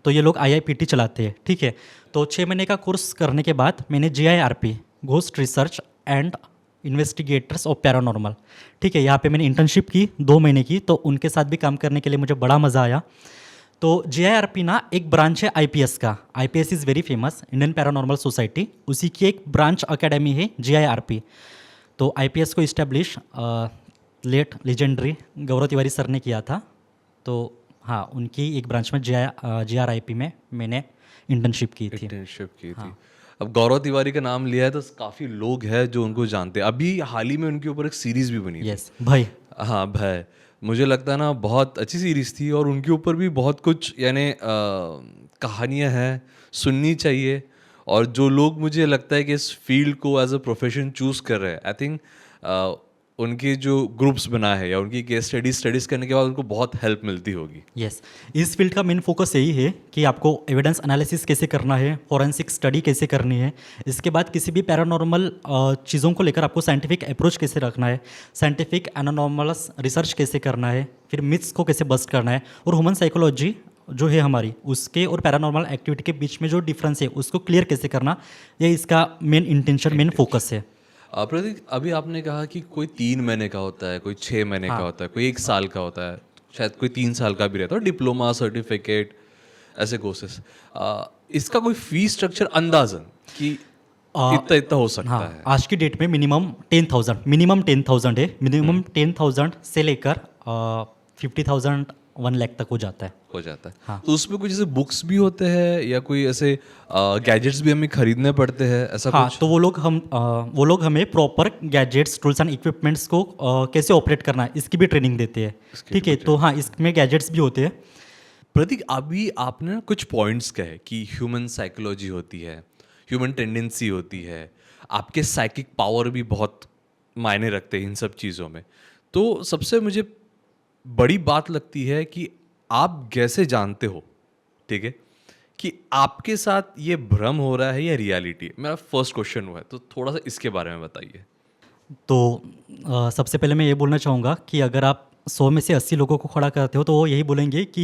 तो ये लोग IIPT चलाते हैं, ठीक है। तो 6 महीने का कोर्स करने के बाद मैंने GIRP, ghost research and investigators of paranormal, ठीक है, यहाँ पे मैंने इंटर्नशिप की 2 महीने की। तो उनके साथ भी काम करने के लिए मुझे बड़ा मज़ा आया। तो GIRP ना एक ब्रांच है IPS का। IPS is very famous, Indian paranormal society, उसी की एक ब्रांच अकेडमी है GIRP। तो IPS को इस्टेब्लिश लेट लेजेंडरी गौरव तिवारी सर ने किया था। तो हाँ, उनकी एक ब्रांच में GRIP में मैंने इंटर्नशिप की थी। इंटर्नशिप की थी। अब गौरव तिवारी का नाम लिया है तो काफ़ी लोग हैं जो उनको जानते हैं। अभी हाल ही में उनके ऊपर एक सीरीज़ भी बनी थी। यस भाई। हाँ भाई, मुझे लगता है ना बहुत अच्छी सीरीज़ थी, और उनके ऊपर भी बहुत कुछ यानी कहानियाँ हैं, सुननी चाहिए। और जो लोग, मुझे लगता है कि इस फील्ड को एज अ प्रोफेशन चूज़ कर रहे हैं, आई थिंक उनके जो ग्रुप्स बना है या उनकी केस स्टडीज़ करने के बाद उनको बहुत हेल्प मिलती होगी। यस, इस फील्ड का मेन फोकस यही है कि आपको एविडेंस एनालिसिस कैसे करना है, फॉरेंसिक स्टडी कैसे करनी है, इसके बाद किसी भी पैरानॉर्मल चीज़ों को लेकर आपको साइंटिफिक अप्रोच कैसे रखना है, साइंटिफिक एनानॉर्मलस रिसर्च कैसे करना है, फिर मिथ्स को कैसे बस्ट करना है, और ह्यूमन साइकोलॉजी जो है हमारी, उसके और पैरानॉर्मल एक्टिविटी के बीच में जो डिफरेंस है उसको क्लियर कैसे करना, ये इसका मेन इंटेंशन, मेन फोकस है। प्रतीक, अभी आपने कहा कि कोई 3 महीने का होता है, कोई 6 महीने का होता है, कोई 1 साल का होता है, शायद कोई 3 साल का भी रहता है, डिप्लोमा, सर्टिफिकेट, ऐसे कोर्सेस। इसका कोई फीस स्ट्रक्चर अंदाजन कि इतना इतना हो सकता हाँ, है? आज की डेट में मिनिमम 10,000 है। मिनिमम 10,000 से लेकर 50,000 1 लाख तक हो जाता है। हो जाता है। हाँ। तो उसमें कुछ ऐसे बुक्स भी होते हैं या कोई ऐसे गैजेट्स भी हमें खरीदने पड़ते हैं, ऐसा हाँ, कुछ? तो वो लोग हमें proper gadgets, tools and equipments को कैसे ऑपरेट करना है इसकी भी ट्रेनिंग देते हैं, ठीक है। तो हाँ, इसमें गैजेट्स भी होते हैं। प्रतीक, अभी आपने ना कुछ पॉइंट्स कहे कि ह्यूमन साइकोलॉजी होती है, ह्यूमन टेंडेंसी होती है, आपके साइकिक पावर भी बहुत मायने रखते हैं इन सब चीज़ों में। तो सबसे मुझे बड़ी बात लगती है कि आप कैसे जानते हो, ठीक है, कि आपके साथ ये भ्रम हो रहा है या रियलिटी? मेरा फर्स्ट क्वेश्चन हुआ है, तो थोड़ा सा इसके बारे में बताइए। तो सबसे पहले मैं ये बोलना चाहूँगा कि अगर आप 100 में से 80 लोगों को खड़ा करते हो तो वो यही बोलेंगे कि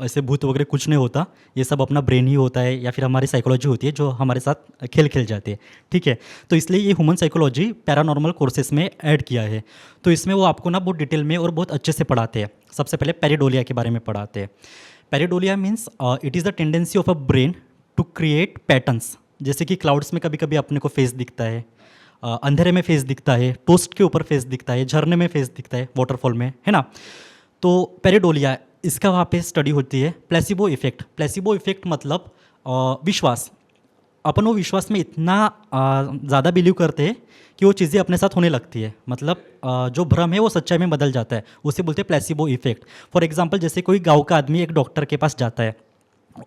ऐसे भूत वगैरह कुछ नहीं होता, ये सब अपना ब्रेन ही होता है या फिर हमारी साइकोलॉजी होती है जो हमारे साथ खेल जाती है, ठीक है। तो इसलिए ये ह्यूमन साइकोलॉजी पैरानॉर्मल कोर्सेज में ऐड किया है। तो इसमें वो आपको ना बहुत डिटेल में और बहुत अच्छे से पढ़ाते हैं। सबसे पहले पेरिडोलिया के बारे में पढ़ाते हैं। Pareidolia means it is the tendency of a brain to create patterns. जैसे कि क्लाउड्स में कभी कभी अपने को फेस दिखता है, अंधेरे में फेस दिखता है, टोस्ट के ऊपर फेस दिखता है, झरने में फेस दिखता है, वाटरफॉल में, है ना। तो पेरिडोलिया, इसका वहाँ पे स्टडी होती है। प्लेसिबो इफेक्ट मतलब विश्वास। अपन वो विश्वास में इतना ज़्यादा बिलीव करते हैं कि वो चीज़ें अपने साथ होने लगती है। मतलब जो भ्रम है वो सच्चाई में बदल जाता है, उसे बोलते हैं प्लेसिबो इफेक्ट। फॉर एग्जांपल, जैसे कोई गांव का आदमी एक डॉक्टर के पास जाता है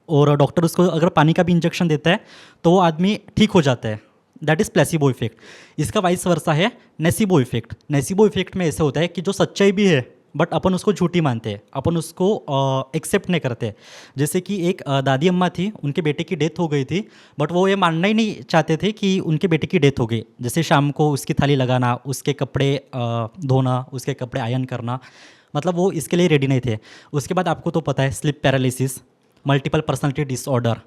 और डॉक्टर उसको अगर पानी का भी इंजेक्शन देता है तो वो आदमी ठीक हो जाता है, दैट इज़ प्लेसिबो इफेक्ट। इसका वाइस वर्सा है नेसिबो इफेक्ट। नेसिबो इफेक्ट में ऐसे होता है कि जो सच्चाई भी है बट अपन उसको झूठी मानते हैं, अपन उसको एक्सेप्ट नहीं करते। जैसे कि एक दादी अम्मा थी, उनके बेटे की डेथ हो गई थी, बट वो ये मानना ही नहीं चाहते थे कि उनके बेटे की डेथ हो गई। जैसे शाम को उसकी थाली लगाना, उसके कपड़े धोना, उसके कपड़े आयरन करना, मतलब वो इसके लिए रेडी नहीं थे। उसके बाद आपको तो पता है sleep paralysis, multiple personality disorder,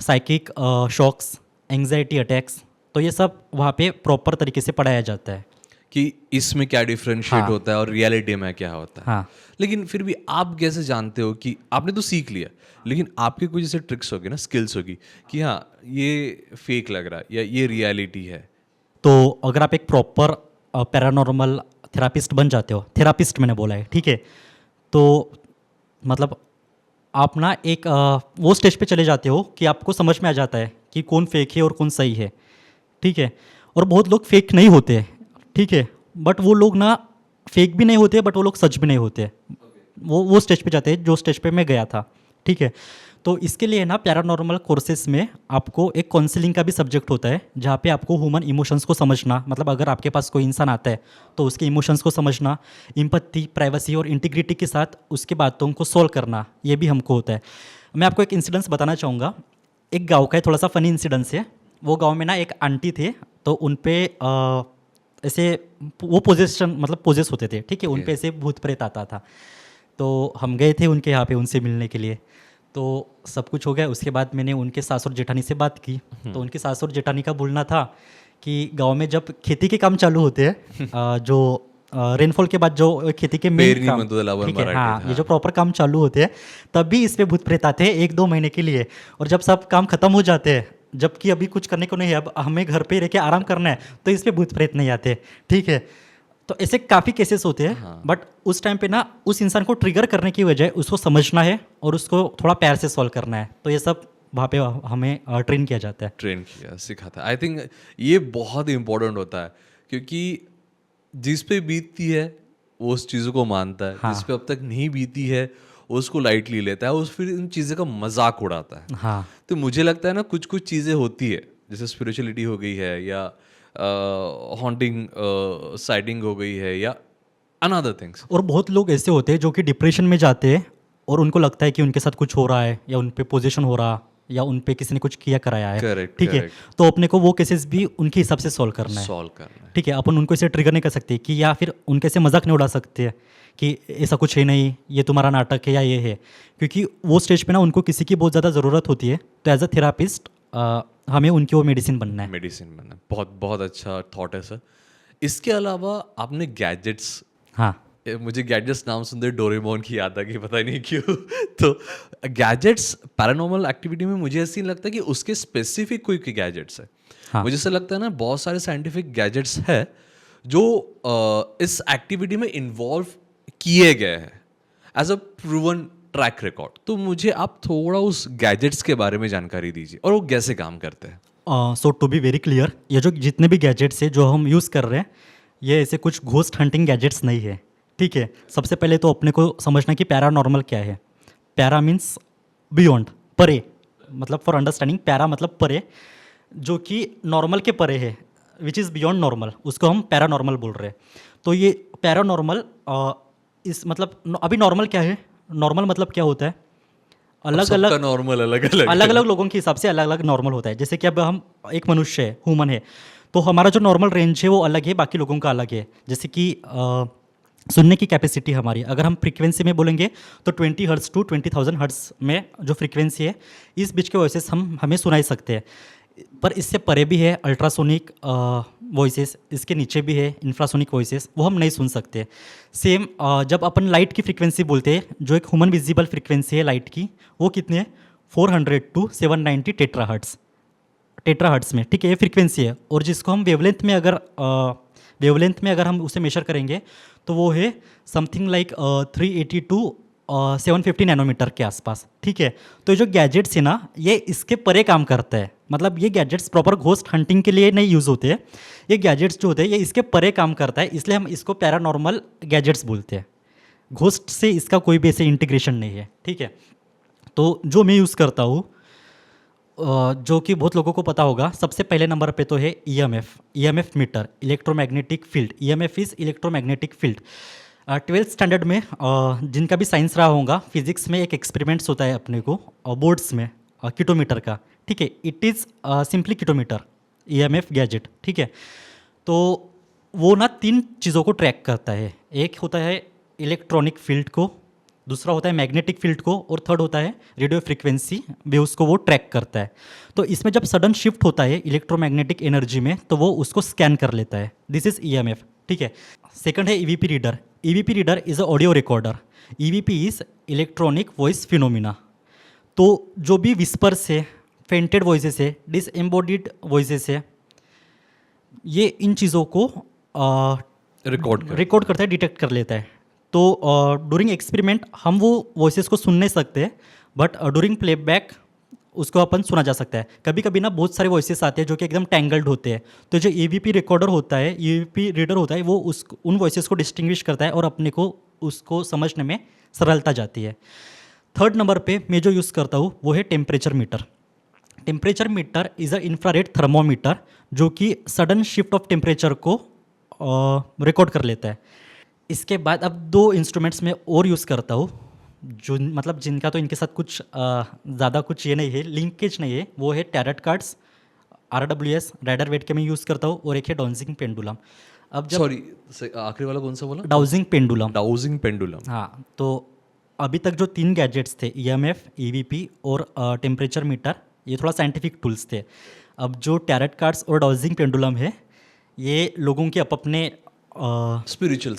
psychic shocks, anxiety attacks, तो ये सब वहाँ पे प्रॉपर तरीके से पढ़ाया जाता है। कि इसमें क्या डिफरेंशिएट हाँ। होता है और रियलिटी में क्या होता है। हाँ। लेकिन फिर भी आप कैसे जानते हो कि आपने तो सीख लिया, लेकिन आपके कुछ जैसे ट्रिक्स होगी ना, स्किल्स होगी कि हाँ ये फेक लग रहा है या ये रियलिटी है। तो अगर आप एक प्रॉपर पैरानॉर्मल थेरापिस्ट बन जाते हो, थेरापिस्ट मैंने बोला है, ठीक है, तो मतलब आप ना एक वो स्टेज पे चले जाते हो कि आपको समझ में आ जाता है कि कौन फेक है और कौन सही है, ठीक है। और बहुत लोग फेक नहीं होते हैं, ठीक है, बट वो लोग ना फेक भी नहीं होते, बट वो लोग सच भी नहीं होते। वो स्टेज पे जाते हैं जो स्टेज पे मैं गया था, ठीक है। तो इसके लिए ना पैरानॉर्मल कोर्सेज में आपको एक काउंसलिंग का भी सब्जेक्ट होता है, जहाँ पे आपको ह्यूमन इमोशंस को समझना, मतलब अगर आपके पास कोई इंसान आता है तो उसके इमोशंस को समझना, एम्पैथी, प्राइवेसी और इंटीग्रिटी के साथ उसके बातों को सॉल्व करना, ये भी हमको होता है। मैं आपको एक इंसिडेंस बताना चाहूँगा। एक गाँव का है, थोड़ा सा फनी इंसिडेंस है। वो गाँव में ना एक आंटी थे, तो उन पर ऐसे वो पोजेशन मतलब पोजेस होते थे, ठीक है, उन पे ऐसे भूत प्रेत आता था। तो हम गए थे उनके यहाँ पे उनसे मिलने के लिए, तो सब कुछ हो गया। उसके बाद मैंने उनके सास और जेठानी से बात की, तो उनकी सास और जेठानी का बोलना था कि गांव में जब खेती के काम चालू होते हैं, जो रेनफॉल के बाद जो खेती के मेन पेरनी काम, म्हणतो त्याला आपण ठीक है, मराठीत, हाँ, हाँ। ये जो प्रॉपर काम चालू होते हैं तब भी इस पे भूत प्रेत आते हैं 1-2 महीने के लिए। और जब सब काम खत्म हो जाते हैं, जबकि अभी कुछ करने को नहीं है, अब हमें घर पे रह के आराम करना है, तो इस पे भूत प्रेत नहीं आते, ठीक है। तो ऐसे काफ़ी केसेस होते हैं, बट उस टाइम पे ना उस इंसान को ट्रिगर करने की वजह उसको समझना है और उसको थोड़ा प्यार से सॉल्व करना है। तो ये सब वहाँ पे हमें ट्रेन किया जाता है। ट्रेन किया, सिखाता है। आई थिंक ये बहुत इंपॉर्टेंट होता है, क्योंकि जिस पे बीतती है वो उस चीज़ों को मानता है, हाँ। जिस पे अब तक नहीं बीती है वो उसको लाइटली लेता है, उस फिर इन चीज़ों का मजाक उड़ाता है। हाँ। तो मुझे लगता है ना कुछ कुछ चीज़ें होती है, जैसे स्पिरिचुअलिटी हो गई है या हॉन्टिंग साइटिंग हो गई है या अनदर थिंग्स। और बहुत लोग ऐसे होते हैं जो कि डिप्रेशन में जाते हैं और उनको लगता है कि उनके साथ कुछ हो रहा है या उन पे पोजीशन हो रहा या उन पे किसी ने कुछ किया कराया है, Correct, ठीक है। correct. तो अपने को वो केसेस भी उनके हिसाब से सॉल्व करना है, सॉल्व करना है। ठीक है। अपन उनको ऐसे ट्रिगर नहीं कर सकते कि, या फिर उनके से मजाक नहीं उड़ा सकते हैं कि ऐसा कुछ है नहीं, ये तुम्हारा नाटक है या ये है, क्योंकि वो स्टेज पे ना उनको किसी की बहुत ज़्यादा ज़रूरत होती है। तो एज अ थेरापिस्ट हमें उनकी वो मेडिसिन बनना है। मेडिसिन बनना, बहुत बहुत अच्छा थॉट है सर। इसके अलावा आपने गैजेट्स, हाँ। मुझे गैजेट्स नाम सुनते डोरेमोन की याद आ गई, पता नहीं क्यों। तो गैजेट्स पैरानॉर्मल एक्टिविटी में मुझे ऐसे नहीं लगता कि उसके स्पेसिफिक कोई गैजेट्स है। हाँ। मुझे ऐसा लगता है ना बहुत सारे साइंटिफिक गैजेट्स है जो इस एक्टिविटी में इन्वॉल्व किए गए हैं as a proven track record. तो मुझे आप थोड़ा उस गैजेट्स के बारे में जानकारी दीजिए और वो कैसे काम करते हैं। सो टू बी वेरी क्लियर, ये जो जितने भी गैजेट्स हैं जो हम यूज़ कर रहे हैं, ये ऐसे कुछ घोस्ट हंटिंग गैजेट्स नहीं है, ठीक है। सबसे पहले तो अपने को समझना कि पैरानॉर्मल क्या है। पैरा मीन्स बियॉन्ड, परे, मतलब फॉर अंडरस्टैंडिंग, पैरा मतलब परे, जो कि नॉर्मल के परे है, विच इज़ बियॉन्ड नॉर्मल, उसको हम पैरानॉर्मल बोल रहे हैं। तो ये पैरानॉर्मल इस मतलब अभी नॉर्मल क्या है, नॉर्मल मतलब क्या होता है, अलग अलग नॉर्मल अलग अलग अलग अलग लोगों के हिसाब से अलग अलग नॉर्मल होता है। जैसे कि अब हम एक मनुष्य है, ह्यूमन है, तो हमारा जो नॉर्मल रेंज है वो अलग है, बाकी लोगों का अलग है। जैसे कि सुनने की कैपेसिटी हमारी, अगर हम फ्रीक्वेंसी में बोलेंगे तो 20 हर्ट्स टू 20,000 हर्ट्स में जो फ्रीक्वेंसी है, इस बीच के वॉइसेस हमें सुनाई सकते हैं। पर इससे परे भी है अल्ट्रासोनिक वॉइसेस, इसके नीचे भी है इंफ्रासोनिक वॉइसेस, वो हम नहीं सुन सकते। सेम जब अपन लाइट की फ्रीक्वेंसी बोलते हैं, जो एक ह्यूमन विजिबल फ्रीक्वेंसी है लाइट की, वो कितनी है, 400 टू 790 टेट्राहर्ट्स में, ठीक है, ये फ्रीक्वेंसी है। और जिसको हम वेवलेंथ में अगर हम उसे मेजर करेंगे तो वो है समथिंग लाइक 380 टू 750 नैनोमीटर के आसपास, ठीक है। तो ये जो गैजेट्स है ना, ये इसके परे काम करता है। मतलब ये गैजेट्स प्रॉपर घोस्ट हंटिंग के लिए नहीं यूज़ होते हैं, ये गैजेट्स जो होते हैं ये इसके परे काम करता है, इसलिए हम इसको पैरानॉर्मल गैजेट्स बोलते हैं। घोस्ट से इसका कोई भी ऐसे इंटीग्रेशन नहीं है, ठीक है। तो जो मैं यूज़ करता हूँ, जो कि बहुत लोगों को पता होगा, सबसे पहले नंबर पे तो है EMF meter, electromagnetic field. EMF is electromagnetic field. 12th standard में जिनका भी साइंस रहा होगा, फिजिक्स में एक एक्सपेरिमेंट्स होता है अपने को बोर्ड्स में, किटोमीटर का, ठीक है। It is simply kitometer, EMF gadget, ठीक है। तो वो ना 3 चीज़ों को ट्रैक करता है। एक होता है इलेक्ट्रॉनिक फील्ड को, दूसरा होता है मैग्नेटिक फील्ड को, और थर्ड होता है रेडियो फ्रिक्वेंसी वेव्स को वो ट्रैक करता है। तो इसमें जब सडन शिफ्ट होता है इलेक्ट्रोमैग्नेटिक एनर्जी में, तो वो उसको स्कैन कर लेता है। दिस इज ईएमएफ, ठीक है। सेकंड है EVP reader. EVP reader is a audio recorder. EVP is electronic voice phenomena. तो जो भी विस्पर्स है, फेंटेड वॉइसेस है, डिसएम्बॉडीड वॉइसेस है, ये इन चीज़ों को रिकॉर्ड करता है, डिटेक्ट कर लेता है। तो डूरिंग एक्सपेरिमेंट हम वो वॉइसेस को सुन नहीं सकते, बट डूरिंग प्लेबैक उसको अपन सुना जा सकता है। कभी कभी ना बहुत सारे वॉइसेस आते हैं जो कि एकदम टैंगल्ड होते हैं, तो जो ईवीपी रिकॉर्डर होता है, ईवीपी रीडर होता है, वो उन वॉइसेस को डिस्टिंग्विश करता है और अपने को उसको समझने में सरलता जाती है। थर्ड नंबर पे मैं जो यूज़ करता हूँ वो है temperature metre. Temperature metre is a infrared thermometer जो कि सडन शिफ्ट ऑफ टेम्परेचर को रिकॉर्ड कर लेता है। इसके बाद अब दो इंस्ट्रूमेंट्स में और यूज़ करता हूँ, जो मतलब जिनका तो इनके साथ कुछ ज़्यादा कुछ ये नहीं है, लिंकेज नहीं है। वो है tarot cards, RWS Rider Waite के मैं यूज़ करता हूँ, और एक है डाउजिंग पेंडुलम। अब जब सॉरी, आखिरी वाला कौन सा बोला? Dowsing pendulum. Dowsing pendulum. हाँ, तो अभी तक जो 3 गैजेट्स थे, EMF, EVP और टेम्परेचर मीटर, ये थोड़ा साइंटिफिक टूल्स थे। अब जो टैरट कार्ड्स और डाउजिंग पेंडुलम है, ये लोगों के अपने स्पिरिचुअल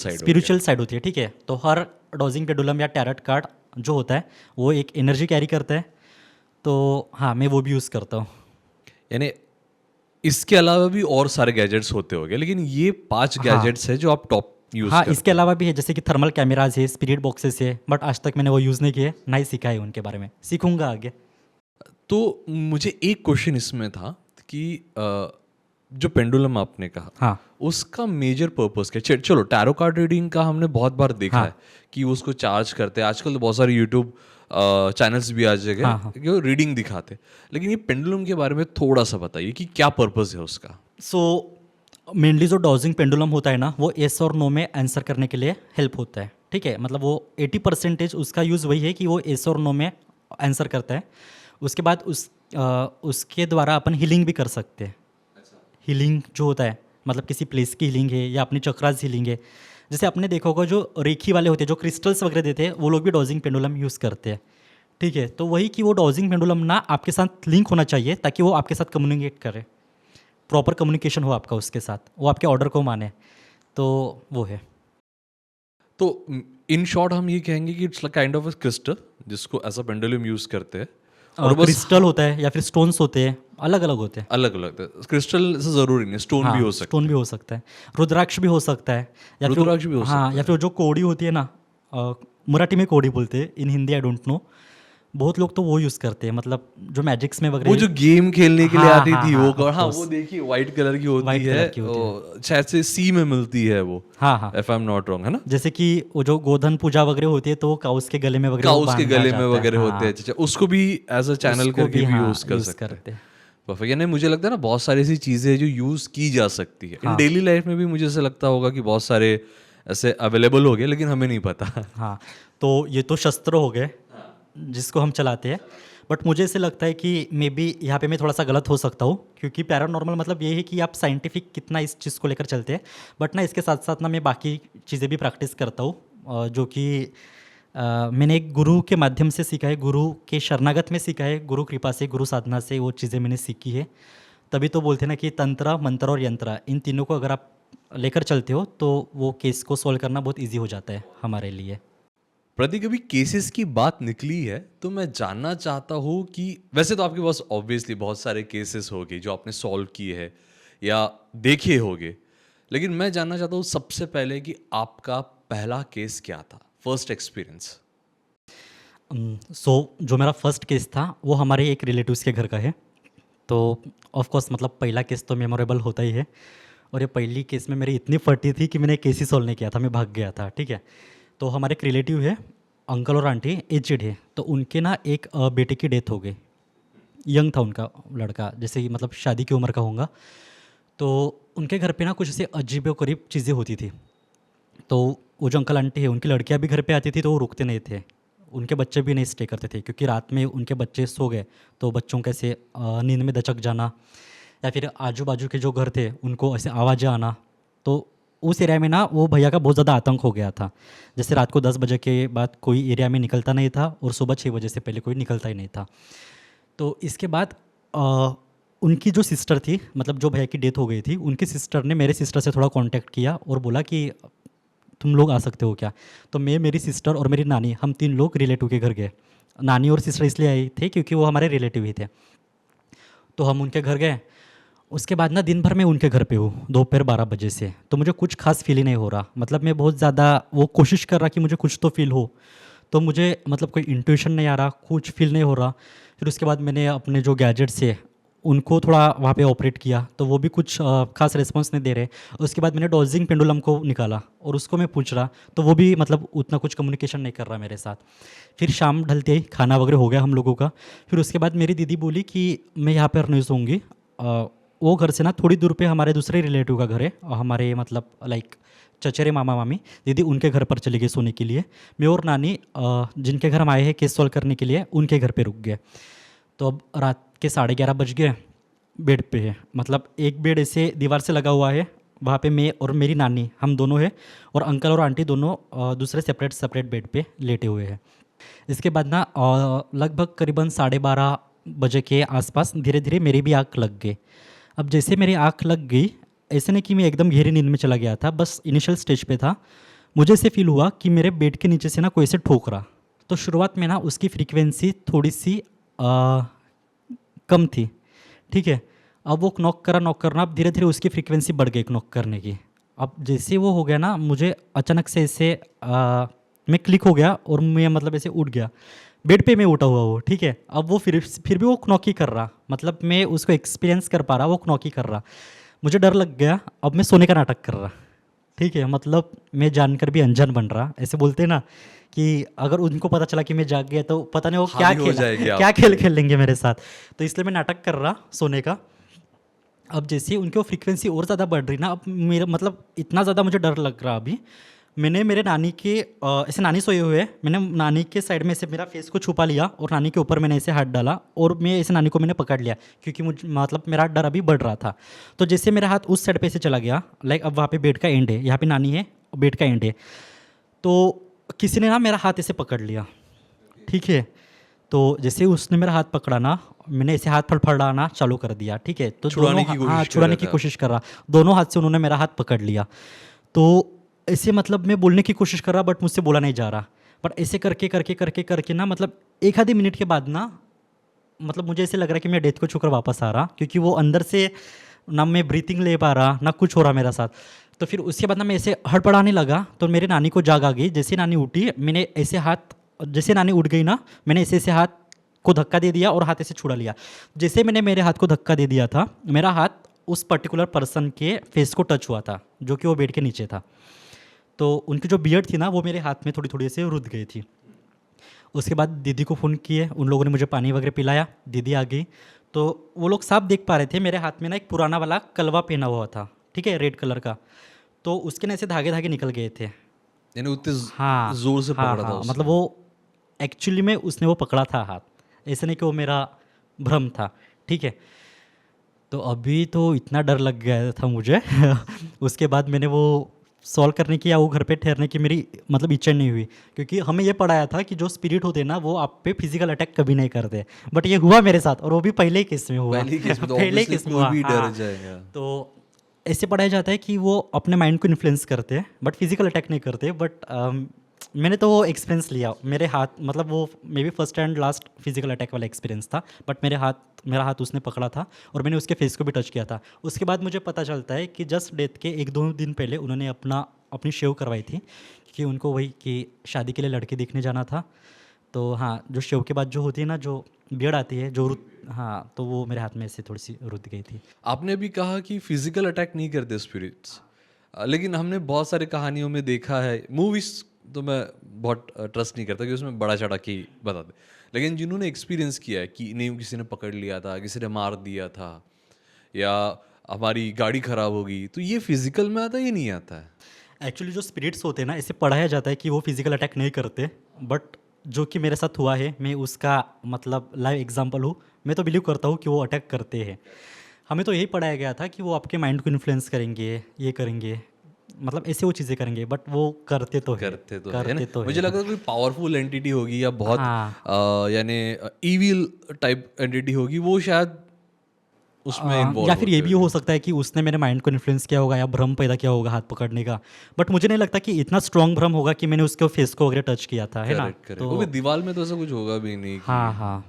साइड होती है, ठीक है। तो हर डाउजिंग पेंडुलम या टैरट कार्ड जो होता है वो एक एनर्जी कैरी करता है। तो हाँ, मैं वो भी यूज़ करता हूँ। यानी इसके अलावा भी और सारे गैजेट्स होते होंगे, लेकिन ये 5 गैजेट्स है जो आप टॉप यूज हाँ, करते इसके अलावा भी है, जैसे कि थर्मल कैमराज है, स्पिरिट बॉक्सेस है, बट आज तक मैंने वो यूज़ नहीं किए, ना ही सीखा है उनके बारे में, सीखूंगा आगे। तो मुझे एक क्वेश्चन इसमें था कि जो पेंडुलम आपने कहा, हाँ, उसका मेजर पर्पस क्या? चलो, टैरो कार्ड रीडिंग का हमने बहुत बार देखा है कि उसको चार्ज करते हैं। आजकल तो बहुत सारे यूट्यूब चैनल्स भी आ गए कि वो रीडिंग दिखाते हैं, लेकिन ये पेंडुलम के बारे में थोड़ा सा बताइए कि क्या पर्पस है उसका। सो मेनली जो डाउजिंग पेंडुलम होता है ना, वो येस और नो में आंसर करने के लिए हेल्प होता है, ठीक है। मतलब वो 80% उसका यूज़ वही है कि वो येस और नो में आंसर करता है। उसके बाद उसके द्वारा अपन हीलिंग भी कर सकते हैं। हीलिंग जो होता है, मतलब किसी प्लेस की हीलिंग है या अपनी चक्रास हीलिंग है। जैसे आपने देखा होगा जो रेखी वाले होते हैं, जो क्रिस्टल्स वगैरह देते हैं, वो लोग भी डाउजिंग पेंडुलम यूज़ करते हैं, ठीक है। तो वही कि वो डाउजिंग पेंडुलम ना आपके साथ लिंक होना चाहिए ताकि वो आपके साथ कम्युनिकेट करे, प्रॉपर कम्युनिकेशन हो आपका उसके साथ, वो आपके ऑर्डर को माने। तो वो है। तो इन शॉर्ट हम ये कहेंगे कि it's kind of a crystal जिसको एज अ पेंडुलम यूज करते हैं, और बस क्रिस्टल होता है या फिर स्टोन्स होते हैं, अलग अलग होते हैं। अलग अलग क्रिस्टल से जरूरी नहीं, स्टोन भी हो सकता स्टोन भी हो सकता है, रुद्राक्ष भी हो सकता है, या फिर रुद्राक्ष भी हो हाँ, या फिर जो कोड़ी होती है ना, मराठी में कोड़ी बोलते हैं, इन हिंदी आई डोंट नो। बहुत लोग तो वो यूज़ करते हैं, मतलब जो मैजिक्स में वगैरह, वो जो गेम खेलने के लिए हाँ, आती हाँ, थी हाँ, वो of हाँ, course। वो देखिए व्हाइट कलर की होती White है, कलर की होती शायद से सी में मिलती है वो, हाँ हाँ, if I am not wrong, है ना? जैसे कि वो जो गोधन पूजा वगैरह होती है, तो वो काउस के गले में वगैरह वो काउस के बांधा गले में जाता है, वगैरह होते हाँ, हैं, अच्छा, उसको भी एज अ चैनल उसको करके भी हाँ, यूज कर use सकते हैं। करते हैं। परफेक्ट। यानी मुझे लगता है ना, बहुत सारी ऐसी चीजें हैं जो यूज की जा सकती है इन डेली लाइफ में भी। मुझे ऐसा लगता होगा कि बहुत सारे ऐसे अवेलेबल हो गए, लेकिन हमें नहीं पता। हाँ, तो ये तो शस्त्र हो गए जिसको हम चलाते हैं, बट मुझे ऐसे लगता है कि मे बी यहाँ पे मैं थोड़ा सा गलत हो सकता हूँ, क्योंकि पैरानॉर्मल मतलब ये है कि आप साइंटिफिक कितना इस चीज़ को लेकर चलते हैं, बट ना इसके साथ साथ ना मैं बाकी चीज़ें भी प्रैक्टिस करता हूँ, जो कि मैंने एक गुरु के माध्यम से सीखा है, गुरु के शरणागत में सीखा है, गुरु कृपा से, गुरु साधना से वो चीज़ें मैंने सीखी है। तभी तो बोलते हैं ना कि तंत्र, मंत्र और यंत्र, इन तीनों को अगर आप लेकर चलते हो तो वो केस को सॉल्व करना बहुत ईजी हो जाता है हमारे लिए। प्रति, कभी केसेस की बात निकली है तो मैं जानना चाहता हूँ कि वैसे तो आपके पास ऑब्वियसली बहुत सारे केसेस होंगे जो आपने सॉल्व किए हैं या देखे होंगे, लेकिन मैं जानना चाहता हूँ सबसे पहले कि आपका पहला केस क्या था, फर्स्ट एक्सपीरियंस। जो मेरा फर्स्ट केस था वो हमारे एक रिलेटिव्स के घर का है। तो ऑफ कोर्स मतलब पहला केस तो मेमोरेबल होता ही है, और ये पहली केस में मेरी इतनी फटी थी कि मैंने केस ही सॉल्व नहीं किया था, मैं भाग गया था, ठीक है। तो हमारे एक रिलेटिव है, अंकल और आंटी एजेड है, तो उनके ना एक बेटे की डेथ हो गई। यंग था उनका लड़का, जैसे कि मतलब शादी की उम्र का होगा। तो उनके घर पे ना कुछ ऐसे अजीब व करीब चीज़ें होती थी। तो वो जो अंकल आंटी है, उनकी लड़कियां भी घर पे आती थी, तो वो रुकते नहीं थे, उनके बच्चे भी नहीं स्टे करते थे, क्योंकि रात में उनके बच्चे सो गए तो बच्चों के ऐसे नींद में दचक जाना, या फिर आजू बाजू के जो घर थे उनको ऐसे आवाज़ें आना। तो उस एरिया में ना वो भैया का बहुत ज़्यादा आतंक हो गया था। जैसे रात को 10 बजे के बाद कोई एरिया में निकलता नहीं था और सुबह 6 बजे से पहले कोई निकलता ही नहीं था। तो इसके बाद उनकी जो सिस्टर थी, मतलब जो भैया की डेथ हो गई थी, उनकी सिस्टर ने मेरे सिस्टर से थोड़ा कांटेक्ट किया और बोला कि तुम लोग आ सकते हो क्या। तो मैं, मेरी सिस्टर और मेरी नानी, हम 3 लोग रिलेटिव के घर गए। नानी और सिस्टर इसलिए आए थे क्योंकि वो हमारे रिलेटिव ही थे। तो हम उनके घर गए। उसके बाद ना दिन भर मैं उनके घर पे हूँ दोपहर 12 बजे से, तो मुझे कुछ खास फील ही नहीं हो रहा। मतलब मैं बहुत ज़्यादा वो कोशिश कर रहा कि मुझे कुछ तो फील हो, तो मुझे मतलब कोई इंट्यूशन नहीं आ रहा, कुछ फील नहीं हो रहा। फिर उसके बाद मैंने अपने जो गैजेट्स है उनको थोड़ा वहाँ पे ऑपरेट किया, तो वो भी कुछ खास रिस्पॉन्स नहीं दे रहे। उसके बाद मैंने डॉजिंग पेंडुलम को निकाला और उसको मैं पूछ रहा, तो वो भी मतलब उतना कुछ कम्युनिकेशन नहीं कर रहा मेरे साथ। फिर शाम ढलते ही खाना वगैरह हो गया हम लोगों का। फिर उसके बाद मेरी दीदी बोली कि मैं यहाँ पर नहीं सोऊंगी। वो घर से ना थोड़ी दूर पे हमारे दूसरे रिलेटिव का घर है, हमारे मतलब लाइक चचेरे मामा मामी, दीदी उनके घर पर चली गई सोने के लिए। मैं और नानी जिनके घर हम आए हैं केस सॉल्व करने के लिए, उनके घर पे रुक गए। तो अब रात के 11:30 बज गए, बेड पे है, मतलब एक बेड ऐसे दीवार से लगा हुआ है, वहाँ पे मैं और मेरी नानी हम दोनों हैं, और अंकल और आंटी दोनों दूसरे सेपरेट सेपरेट बेड पे लेटे हुए हैं। इसके बाद ना लगभग करीबन 12:30 बजे के आसपास धीरे धीरे मेरी भी आँख लग गई। अब जैसे मेरी आँख लग गई, ऐसे नहीं कि मैं एकदम गहरी नींद में चला गया था, बस इनिशियल स्टेज पे था। मुझे ऐसे फील हुआ कि मेरे बेड के नीचे से ना कोई ऐसे ठोक रहा। तो शुरुआत में ना उसकी फ्रीक्वेंसी थोड़ी सी कम थी, ठीक है। अब वो नॉक करना, अब धीरे धीरे उसकी फ्रीक्वेंसी बढ़ गई नॉक करने की। अब जैसे वो हो गया ना, मुझे अचानक से ऐसे मैं क्लिक हो गया और मैं मतलब ऐसे उठ गया। बेड पे मैं उठा हुआ वो, ठीक है। अब वो फिर भी वो नॉक ही कर रहा, मतलब मैं उसको एक्सपीरियंस कर पा रहा, वो नॉक ही कर रहा। मुझे डर लग गया, अब मैं सोने का नाटक कर रहा, ठीक है। मतलब मैं जानकर भी अनजान बन रहा, ऐसे बोलते हैं ना कि अगर उनको पता चला कि मैं जाग गया तो पता नहीं वो क्या हावी हो खेल जाएगी क्या आप खेल पे। खेल लेंगे मेरे साथ। तो इसलिए मैं नाटक कर रहा सोने का। अब जैसे ही उनकी वो फ्रीक्वेंसी और ज़्यादा बढ़ रही ना, अब मेरा मतलब इतना ज़्यादा मुझे डर लग रहा अभी। मैंने मेरे नानी के ऐसे नानी सोए हुए हैं, मैंने नानी के साइड में से मेरा फेस को छुपा लिया और नानी के ऊपर मैंने ऐसे हाथ डाला और मैं ऐसे नानी को मैंने पकड़ लिया, क्योंकि मुझे मतलब मेरा डर अभी बढ़ रहा था। तो जैसे मेरा हाथ उस साइड पे से चला गया, लाइक अब वहाँ पे बेड का एंड है, यहाँ पे नानी है, बेड का एंड है, तो किसी ने ना मेरा हाथ ऐसे पकड़ लिया, ठीक है। तो जैसे ही उसने मेरा हाथ पकड़ा ना, मैंने ऐसे हाथ फड़फड़ाना चालू कर दिया, ठीक है। तो छुड़ाने दोनों की हाँ, कोशिश कर छुड़ाने रहे की थे आप। कोशिश कर रहा, दोनों हाथ से उन्होंने मेरा हाथ पकड़ लिया। तो ऐसे मतलब मैं बोलने की कोशिश कर रहा, बट मुझसे बोला नहीं जा रहा। बट ऐसे करके करके करके करके ना, मतलब एक आधे मिनट के बाद ना, मतलब मुझे ऐसे लग रहा है कि मैं डेथ को छूकर वापस आ रहा, क्योंकि वो अंदर से ना मैं ब्रीथिंग ले पा रहा, ना कुछ हो रहा मेरा साथ। तो फिर उसके बाद ना मैं ऐसे हड़बड़ाने लगा, तो मेरी नानी को जाग आ गई। जैसे नानी उठी, मैंने ऐसे हाथ, जैसे नानी उठ गई ना, मैंने ऐसे ऐसे हाथ को धक्का दे दिया और हाथ ऐसे छुड़ा लिया। जैसे मैंने मेरे हाथ को धक्का दे दिया था, मेरा हाथ उस पर्टिकुलर पर्सन के फेस को टच हुआ था, जो कि वो बेड के नीचे था। तो उनकी जो बियर्ड थी ना, वो मेरे हाथ में थोड़ी थोड़ी ऐसे रुध गई थी। उसके बाद दीदी को फ़ोन किए, उन लोगों ने मुझे पानी वगैरह पिलाया, दीदी आ गई। तो वो लोग साफ देख पा रहे थे, मेरे हाथ में ना एक पुराना वाला कलवा पहना हुआ था, ठीक है, रेड कलर का। तो उसके ना ऐसे धागे धागे निकल गए थे। यानी उतने हाँ जोर से हाँ पकड़ा था हाँ, मतलब उसने। वो एक्चुअली में उसने वो पकड़ा था हाथ, ऐसे नहीं कि वो मेरा भ्रम था, ठीक है। तो अभी तो इतना डर लग गया था मुझे उसके बाद मैंने वो सॉल्व करने की या वो घर पे ठहरने की मेरी मतलब इच्छा नहीं हुई, क्योंकि हमें ये पढ़ाया था कि जो स्पिरिट होते हैं ना, वो आप पे फिजिकल अटैक कभी नहीं करते। बट ये हुआ मेरे साथ, और वो भी पहले ही केस में हुआ पहली केस में तो पहले ही ऑब्वियसली केस में कोई हुआ, भी डर हाँ। जाएगा। तो ऐसे पढ़ाया जाता है कि वो अपने माइंड को इन्फ्लुएंस करते हैं, बट फिजिकल अटैक नहीं करते। बट मैंने तो वो एक्सपीरियंस लिया, मेरे हाथ मतलब वो may be first and last physical attack वाला एक्सपीरियंस था। बट मेरा हाथ उसने पकड़ा था और मैंने उसके फेस को भी टच किया था। उसके बाद मुझे पता चलता है कि जस्ट डेथ के 1-2 दिन पहले उन्होंने अपनी शेव करवाई थी, कि उनको वही कि शादी के लिए लड़के देखने जाना था। तो हाँ, जो शेव के बाद जो होती है ना, जो बियर्ड आती है, जो रुत, हाँ, तो वो मेरे हाथ में से थोड़ी सी रुत गई थी। आपने भी कहा कि फिजिकल अटैक नहीं करते स्पिरिट्स, लेकिन हमने बहुत सारे कहानियों में देखा है, मूवीज तो मैं बहुत ट्रस्ट नहीं करता कि उसमें बड़ा चढ़ा के बताते, लेकिन जिन्होंने एक्सपीरियंस किया है कि नहीं किसी ने पकड़ लिया था, किसी ने मार दिया था, या हमारी गाड़ी खराब होगी, तो ये फिजिकल में आता है, ये नहीं आता है। एक्चुअली जो स्पिरिट्स होते हैं ना, इसे पढ़ाया जाता है कि वो फिजिकल अटैक नहीं करते। बट जो कि मेरे साथ हुआ है, मैं उसका मतलब लाइव एग्जांपल हूँ। मैं तो बिलीव करता हूँ कि वो अटैक करते हैं। हमें तो यही पढ़ाया गया था कि वो आपके माइंड को इन्फ्लुएंस करेंगे, ये करेंगे। मतलब ऐसे वो चीज़ें करेंगे, बट वो करते तो है, करते तो है ना। करते तो मुझे है। लगा कोई पावरफुल एंटिटी होगी या बहुत हाँ, यानी इविल टाइप एंटिटी होगी, वो शायद उसमें या इन्वॉल्व फिर ये होते भी हो होंगे। सकता है कि उसने मेरे माइंड को इन्फ्लुएंस किया होगा या भ्रम पैदा किया होगा हाथ पकड़ने का। बट मुझे नहीं लगता कि इतना स्ट्रांग भ्रम होगा कि मैंने उसके फेस को वगैरह टच किया था, है ना? करेक्ट करेक्ट, वो भी तो दीवार में तो ऐसा कुछ होगा भी नहीं कि। हाँ, हाँ।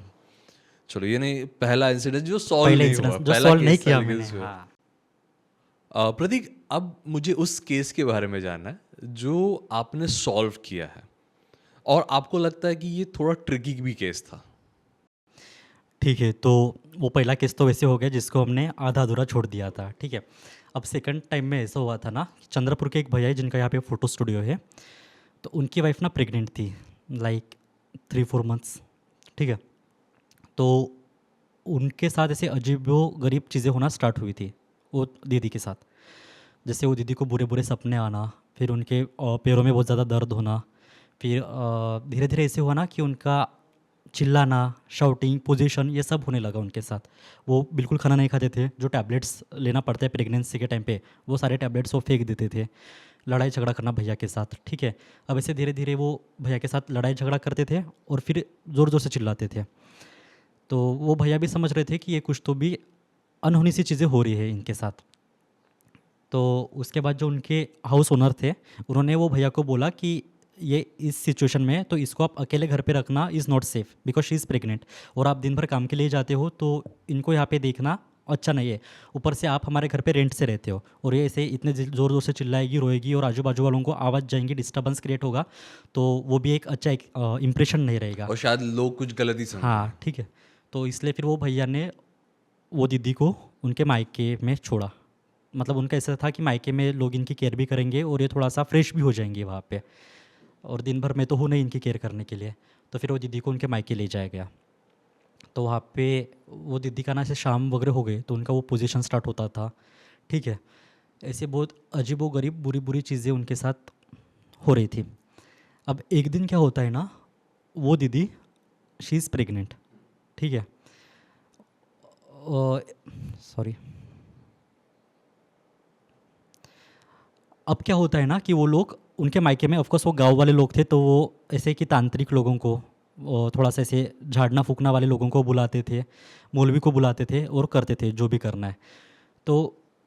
चलो ये नहीं, पहला इंसिडेंट जो सॉल्व पहले नहीं इंसिडेंस हुआ, जो पहला सॉल्व नहीं केस था किया लेकिन मैंने, जो है। हाँ। प्रतीक, अब मुझे उस केस के बारे में जानना है जो आपने सॉल्व किया है और आपको लगता है कि ये थोड़ा ट्रिकी भी केस था। ठीक है, तो वो पहला केस तो वैसे हो गया जिसको हमने आधा-अधूरा छोड़ दिया था, ठीक है? अब सेकंड टाइम में ऐसा हुआ था ना, चंद्रपुर के एक भैया है जिनका यहाँ पे फ़ोटो स्टूडियो है, तो उनकी वाइफ़ ना प्रेग्नेंट थी, लाइक 3-4 मंथ्स, ठीक है? तो उनके साथ ऐसे अजीबो-गरीब चीज़ें होना स्टार्ट हुई थी, वो दीदी के साथ। जैसे वो दीदी को बुरे-बुरे सपने आना, फिर उनके पैरों में बहुत ज़्यादा दर्द होना, फिर धीरे-धीरे ऐसे हुआ ना कि उनका चिल्लाना, शाउटिंग, पोजीशन ये सब होने लगा उनके साथ। वो बिल्कुल खाना नहीं खाते थे, जो टैबलेट्स लेना पड़ता है प्रेगनेंसी के टाइम पे, वो सारे टैबलेट्स वो फेंक देते थे। लड़ाई झगड़ा करना भैया के साथ, ठीक है? अब ऐसे धीरे-धीरे वो भैया के साथ लड़ाई झगड़ा करते थे और फिर ज़ोर-ज़ोर से चिल्लाते थे। तो वो भैया भी समझ रहे थे कि ये कुछ तो भी अनहोनी सी चीज़ें हो रही है इनके साथ। तो उसके बाद जो उनके हाउस ओनर थे, उन्होंने वो भैया को बोला कि ये इस सिचुएशन में तो इसको आप अकेले घर पे रखना is not safe because she is pregnant, और आप दिन भर काम के लिए जाते हो तो इनको यहाँ पे देखना अच्छा नहीं है। ऊपर से आप हमारे घर पे रेंट से रहते हो और ये ऐसे इतने ज़ोर-ज़ोर से चिल्लाएगी, रोएगी और आजू-बाजू वालों को आवाज़ जाएँगी, डिस्टर्बेंस क्रिएट होगा, तो वो भी एक अच्छा एक इम्प्रेशन नहीं रहेगा। और शायद लोग कुछ गलत ही समझेंगे। हाँ, ठीक है। तो इसलिए फिर वो भैया ने वो दीदी को उनके मायके में छोड़ा। मतलब उनका ऐसा था कि मायके में लोग इनकी केयर भी करेंगे और ये थोड़ा-सा फ्रेश भी हो जाएँगे वहाँ पे, और दिन भर मैं तो हूँ नहीं इनकी केयर करने के लिए। तो फिर वो दीदी को उनके मायके ले जाया गया। तो वहाँ पे वो दीदी का ना ऐसे शाम वगैरह हो गए तो उनका वो पोज़ीशन स्टार्ट होता था, ठीक है? ऐसे बहुत अजीबो-गरीब, बुरी-बुरी चीज़ें उनके साथ हो रही थी। अब एक दिन क्या होता है ना, वो दीदी शी इज़ प्रेग्नेंट, ठीक है? सॉरी। अब क्या होता है ना कि वो लोग उनके मायके में, ऑफ कोर्स वो गाँव वाले लोग थे, तो वो ऐसे कि तांत्रिक लोगों को, थोड़ा सा ऐसे झाड़ना फूकना वाले लोगों को बुलाते थे, मौलवी को बुलाते थे और करते थे जो भी करना है। तो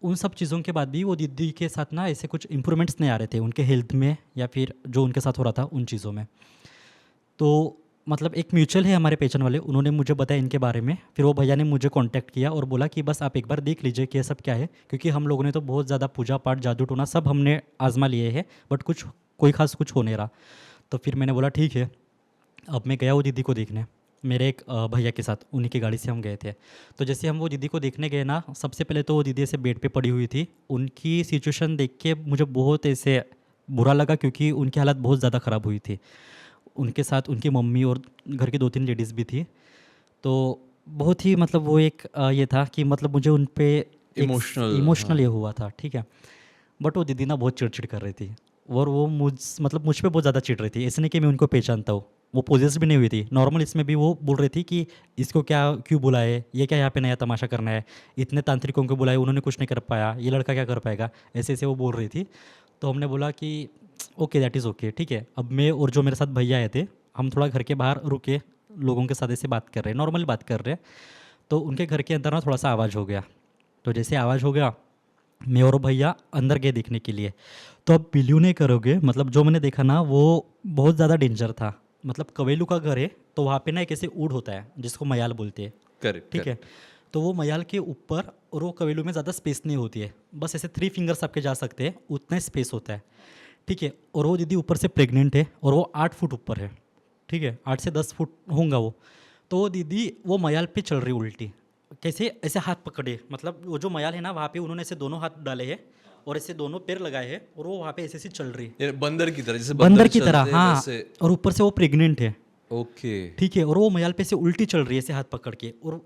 उन सब चीज़ों के बाद भी वो दीदी के साथ ना ऐसे कुछ इम्प्रूवमेंट्स नहीं आ रहे थे उनके हेल्थ में या फिर जो उनके साथ हो रहा था उन चीज़ों में। तो मतलब एक म्यूचुअल है हमारे पहचान वाले, उन्होंने मुझे बताया इनके बारे में, फिर वो भैया ने मुझे कांटेक्ट किया और बोला कि बस आप एक बार देख लीजिए कि ये सब क्या है, क्योंकि हम लोगों ने तो बहुत ज़्यादा पूजा पाठ, जादू टोना सब हमने आजमा लिए हैं, बट कुछ कोई खास कुछ हो नहीं रहा। तो फिर मैंने बोला ठीक है। अब मैं गया वो दीदी को देखने, मेरे एक भैया के साथ, उन्हीं की गाड़ी से हम गए थे। तो जैसे हम वो दीदी को देखने गए ना, सबसे पहले तो वो दीदी ऐसे बेड पे पड़ी हुई थी। उनकी सिचुएशन देख के मुझे बहुत ऐसे बुरा लगा, क्योंकि उनकी हालत बहुत ज़्यादा ख़राब हुई थी। उनके साथ उनकी मम्मी और घर की 2-3 लेडीज़ भी थी। तो बहुत ही मतलब वो एक ये था कि मतलब मुझे उन पे एक इमोशनल, हाँ। इमोशनल ये हुआ था, ठीक है। बट वो दीदी ना बहुत चिड़चिड़ कर रही थी और वो मुझ पे बहुत ज़्यादा चिढ़ रही थी। ऐसे नहीं कि मैं उनको पहचानता हूँ, वो पोजेस भी नहीं हुई थी नॉर्मल। इसमें भी वो बोल रही थी कि इसको क्या क्यों बुलाए, ये क्या यहाँ पे नया तमाशा करना है, इतने तांत्रिकों को बुलाए उन्होंने कुछ नहीं कर पाया, ये लड़का क्या कर पाएगा, ऐसे ऐसे वो बोल रही थी। तो हमने बोला कि ओके दैट इज़ ओके, ठीक है। अब मैं और जो मेरे साथ भैया आए थे, हम थोड़ा घर के बाहर रुके, लोगों के साथ ऐसे बात कर रहे हैं, नॉर्मल बात कर रहे हैं। तो उनके घर के अंदर ना थोड़ा सा आवाज़ हो गया। तो जैसे आवाज़ हो गया, मैं और भैया अंदर गए देखने के लिए। तो आप बिलीव नहीं करोगे, मतलब जो मैंने देखा ना वो बहुत ज़्यादा डेंजर था। मतलब कवेलू का घर है, तो वहाँ पे ना एक ऐसे ऊँट होता है जिसको मयाल बोलते हैं, करेक्ट ठीक है। करेक्ट। तो वो मयाल के ऊपर और वो कवेलू में ज़्यादा स्पेस नहीं होती है, बस ऐसे 3 फिंगर्स आपके जा सकते हैं, उतना स्पेस होता है, ठीक है। और वो दीदी ऊपर से प्रेग्नेंट है और वो 8 फुट ऊपर है, ठीक है, 8 से 10 फुट होगा वो। तो वो दीदी वो मयाल पे चल रही उल्टी, कैसे ऐसे हाथ पकड़े, मतलब वो जो मयाल है ना वहाँ पे उन्होंने ऐसे दोनों हाथ डाले हैं और ऐसे दोनों पैर लगाए हैं और वो वहाँ पे ऐसे ऐसे चल रही है, ये बंदर की तरह, जैसे बंदर बंदर की तरह, चलते हैं हाँ। वैसे। और ऊपर से वो प्रेग्नेंट है, ओके। ठीक है। और वो मयाल पे से उल्टी चल रही है ऐसे हाथ पकड़ के, और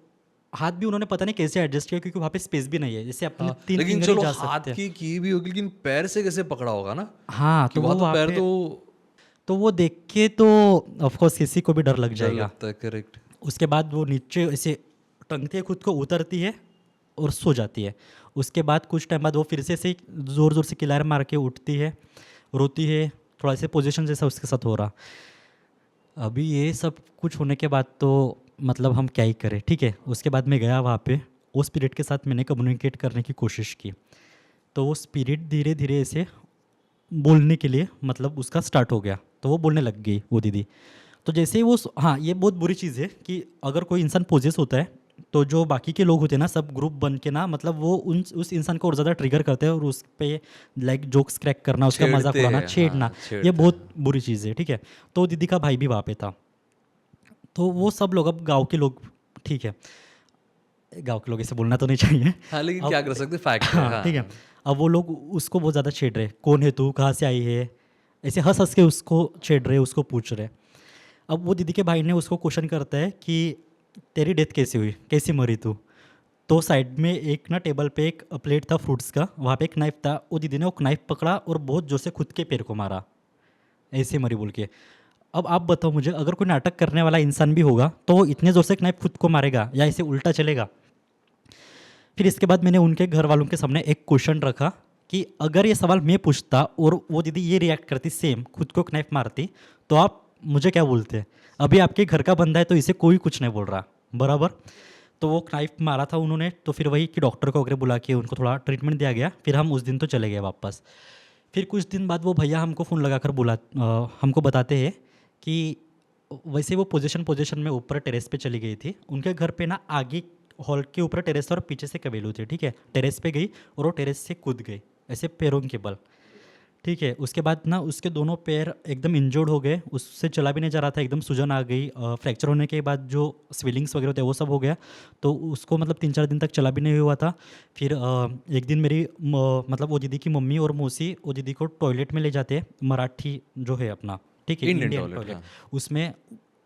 हाथ भी उन्होंने पता नहीं कैसे एडजस्ट किया, क्योंकि वहाँ पे स्पेस भी नहीं है, जैसे अपने हाँ, 3 लेकिन फिंगर ही चलो जा हाथ सकते हैं। की भी होगी, लेकिन पैर से कैसे पकड़ा होगा ना, हाँ, कि तो वहाँ वो तो वहाँ पैर पे, तो तो वो देख के तो ऑफकोर्स किसी को भी डर लग डर जाएगा। लगता है। करेक्ट। उसके बाद वो नीचे ऐसे टंगती है खुद को, उतरती है और सो जाती है। उसके बाद कुछ टाइम बाद वो फिर से ज़ोर ज़ोर से किलार मार के उठती है, रोती है, थोड़ा ऐसे पोजीशन जैसा उसके साथ हो रहा। अभी ये सब कुछ होने के बाद तो मतलब हम क्या ही करें, ठीक है। उसके बाद मैं गया वहाँ पे, वो स्पिरिट के साथ मैंने कम्युनिकेट करने की कोशिश की। तो वो स्पिरिट धीरे धीरे ऐसे बोलने के लिए मतलब उसका स्टार्ट हो गया, तो वो बोलने लग गई वो दीदी। तो जैसे ही हाँ, ये बहुत बुरी चीज़ है कि अगर कोई इंसान पोजेस होता है तो जो बाकी के लोग होते हैं ना, सब ग्रुप बन के ना, मतलब वो उस इंसान को और ज़्यादा ट्रिगर करते हैं और उस पे लाइक जोक्स क्रैक करना, उसका मजाक छेड़ते उड़ाना, हैं, छेड़ना, हाँ ये छेड़ते बहुत हैं। बुरी चीज़ है, ठीक है। तो दीदी का भाई भी वहाँ पे था। तो वो सब लोग, अब गांव के लोग, ठीक है, गांव के लोग ऐसे बोलना तो नहीं चाहिए। हाँ लेकिन क्या अब कर सकते, फैक्ट है, हाँ, ठीक है। हाँ। अब वो लोग उसको बहुत ज़्यादा छेड़ रहे, कौन है तू, कहाँ से आई है, ऐसे हंस हंस के उसको छेड़ रहे, उसको पूछ रहे। अब वो दीदी के भाई ने उसको क्वेश्चन करता है कि तेरी डेथ कैसे हुई, कैसे मरी तू। तो साइड में एक ना टेबल पे एक प्लेट था फ्रूट्स का, वहाँ पे एक नाइफ था, वो दीदी ने वो नाइफ पकड़ा और बहुत जोर से खुद के पैर को मारा, ऐसे मरी बोल के। अब आप बताओ मुझे, अगर कोई नाटक करने वाला इंसान भी होगा तो वो इतने ज़ोर से एक नाइफ खुद को मारेगा या ऐसे उल्टा चलेगा? फिर इसके बाद मैंने उनके घर वालों के सामने एक क्वेश्चन रखा कि अगर ये सवाल मैं पूछता और वो दीदी ये रिएक्ट करती सेम, खुद को नाइफ मारती, तो आप मुझे क्या बोलते? अभी आपके घर का बंदा है तो इसे कोई कुछ नहीं बोल रहा, बराबर। तो वो नाइफ मारा था उन्होंने, तो फिर वही कि डॉक्टर को वगैरह बुला के उनको थोड़ा ट्रीटमेंट दिया गया। फिर हम उस दिन तो चले गए वापस। फिर कुछ दिन बाद वो भैया हमको फ़ोन लगाकर हमको बताते हैं कि वैसे वो पोजीशन पोजीशन में ऊपर टेरेस पे चली गई थी। उनके घर पे ना आगे हॉल के ऊपर टेरेस था और पीछे से कबेलू थे, ठीक है। टेरेस पे गई और वो टेरेस से कूद गई ऐसे पैरों के बल, ठीक है। उसके बाद ना उसके दोनों पैर एकदम इंजर्ड हो गए, उससे चला भी नहीं जा रहा था, एकदम सूजन आ गई। फ्रैक्चर होने के बाद जो स्वेलिंग्स वगैरह होते हैं वो सब हो गया। तो उसको मतलब 3-4 दिन तक चला भी नहीं हुआ था। फिर एक दिन मतलब वो दीदी की मम्मी और मौसी वो दीदी को टॉयलेट में ले जाते हैं, मराठी जो है अपना, ठीक है, इंडियन इंडियन टॉयलेट, टॉयलेट। हाँ। उसमें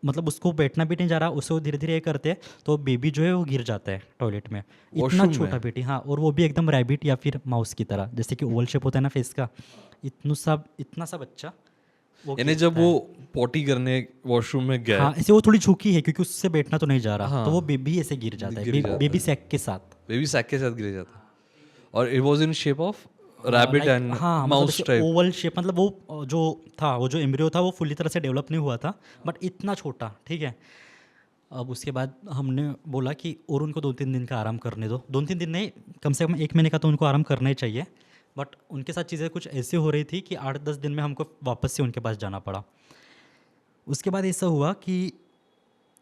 मतलब उसको बैठना भी नहीं जा रहा, उसको धीरे धीरे ये करते हैं तो बेबी जो है वो गिर जाता है टॉयलेट में। इतना वॉशरूम छोटा में। बेटी, हाँ, और वो भी एकदम रैबिट या फिर माउस की तरह, जैसे कि ओवल शेप होता है ना फेस का, इतना सा बच्चा वो यानी जब गिरता वो है। पॉटी करने वॉशरूम में गए, हाँ, ऐसे वो थोड़ी झुकी है क्योंकि उससे बैठना तो नहीं जा रहा, तो वो हाँ, बेबी ऐसे गिर जाता है, गिर जाता बेबी है, सैक के साथ। बेबी सैक के साथ गिर जाता है। और it was in shape of rabbit like and हाँ, मतलब माउस ऐसे टाइप। ओवल शेप, मतलब वो जो था, वो जो एम्ब्रियो था वो फुल्ली तरह से डेवलप नहीं हुआ था, बट इतना छोटा, ठीक है। अब उसके बाद हमने बोला कि और उनको 2-3 दिन का आराम करने दो, 2-3 दिन नहीं, कम से कम 1 महीने का तो उनको आराम करना ही चाहिए। बट उनके साथ चीज़ें कुछ ऐसे हो रही थी कि 8-10 दिन में हमको वापस से उनके पास जाना पड़ा। उसके बाद ऐसा हुआ कि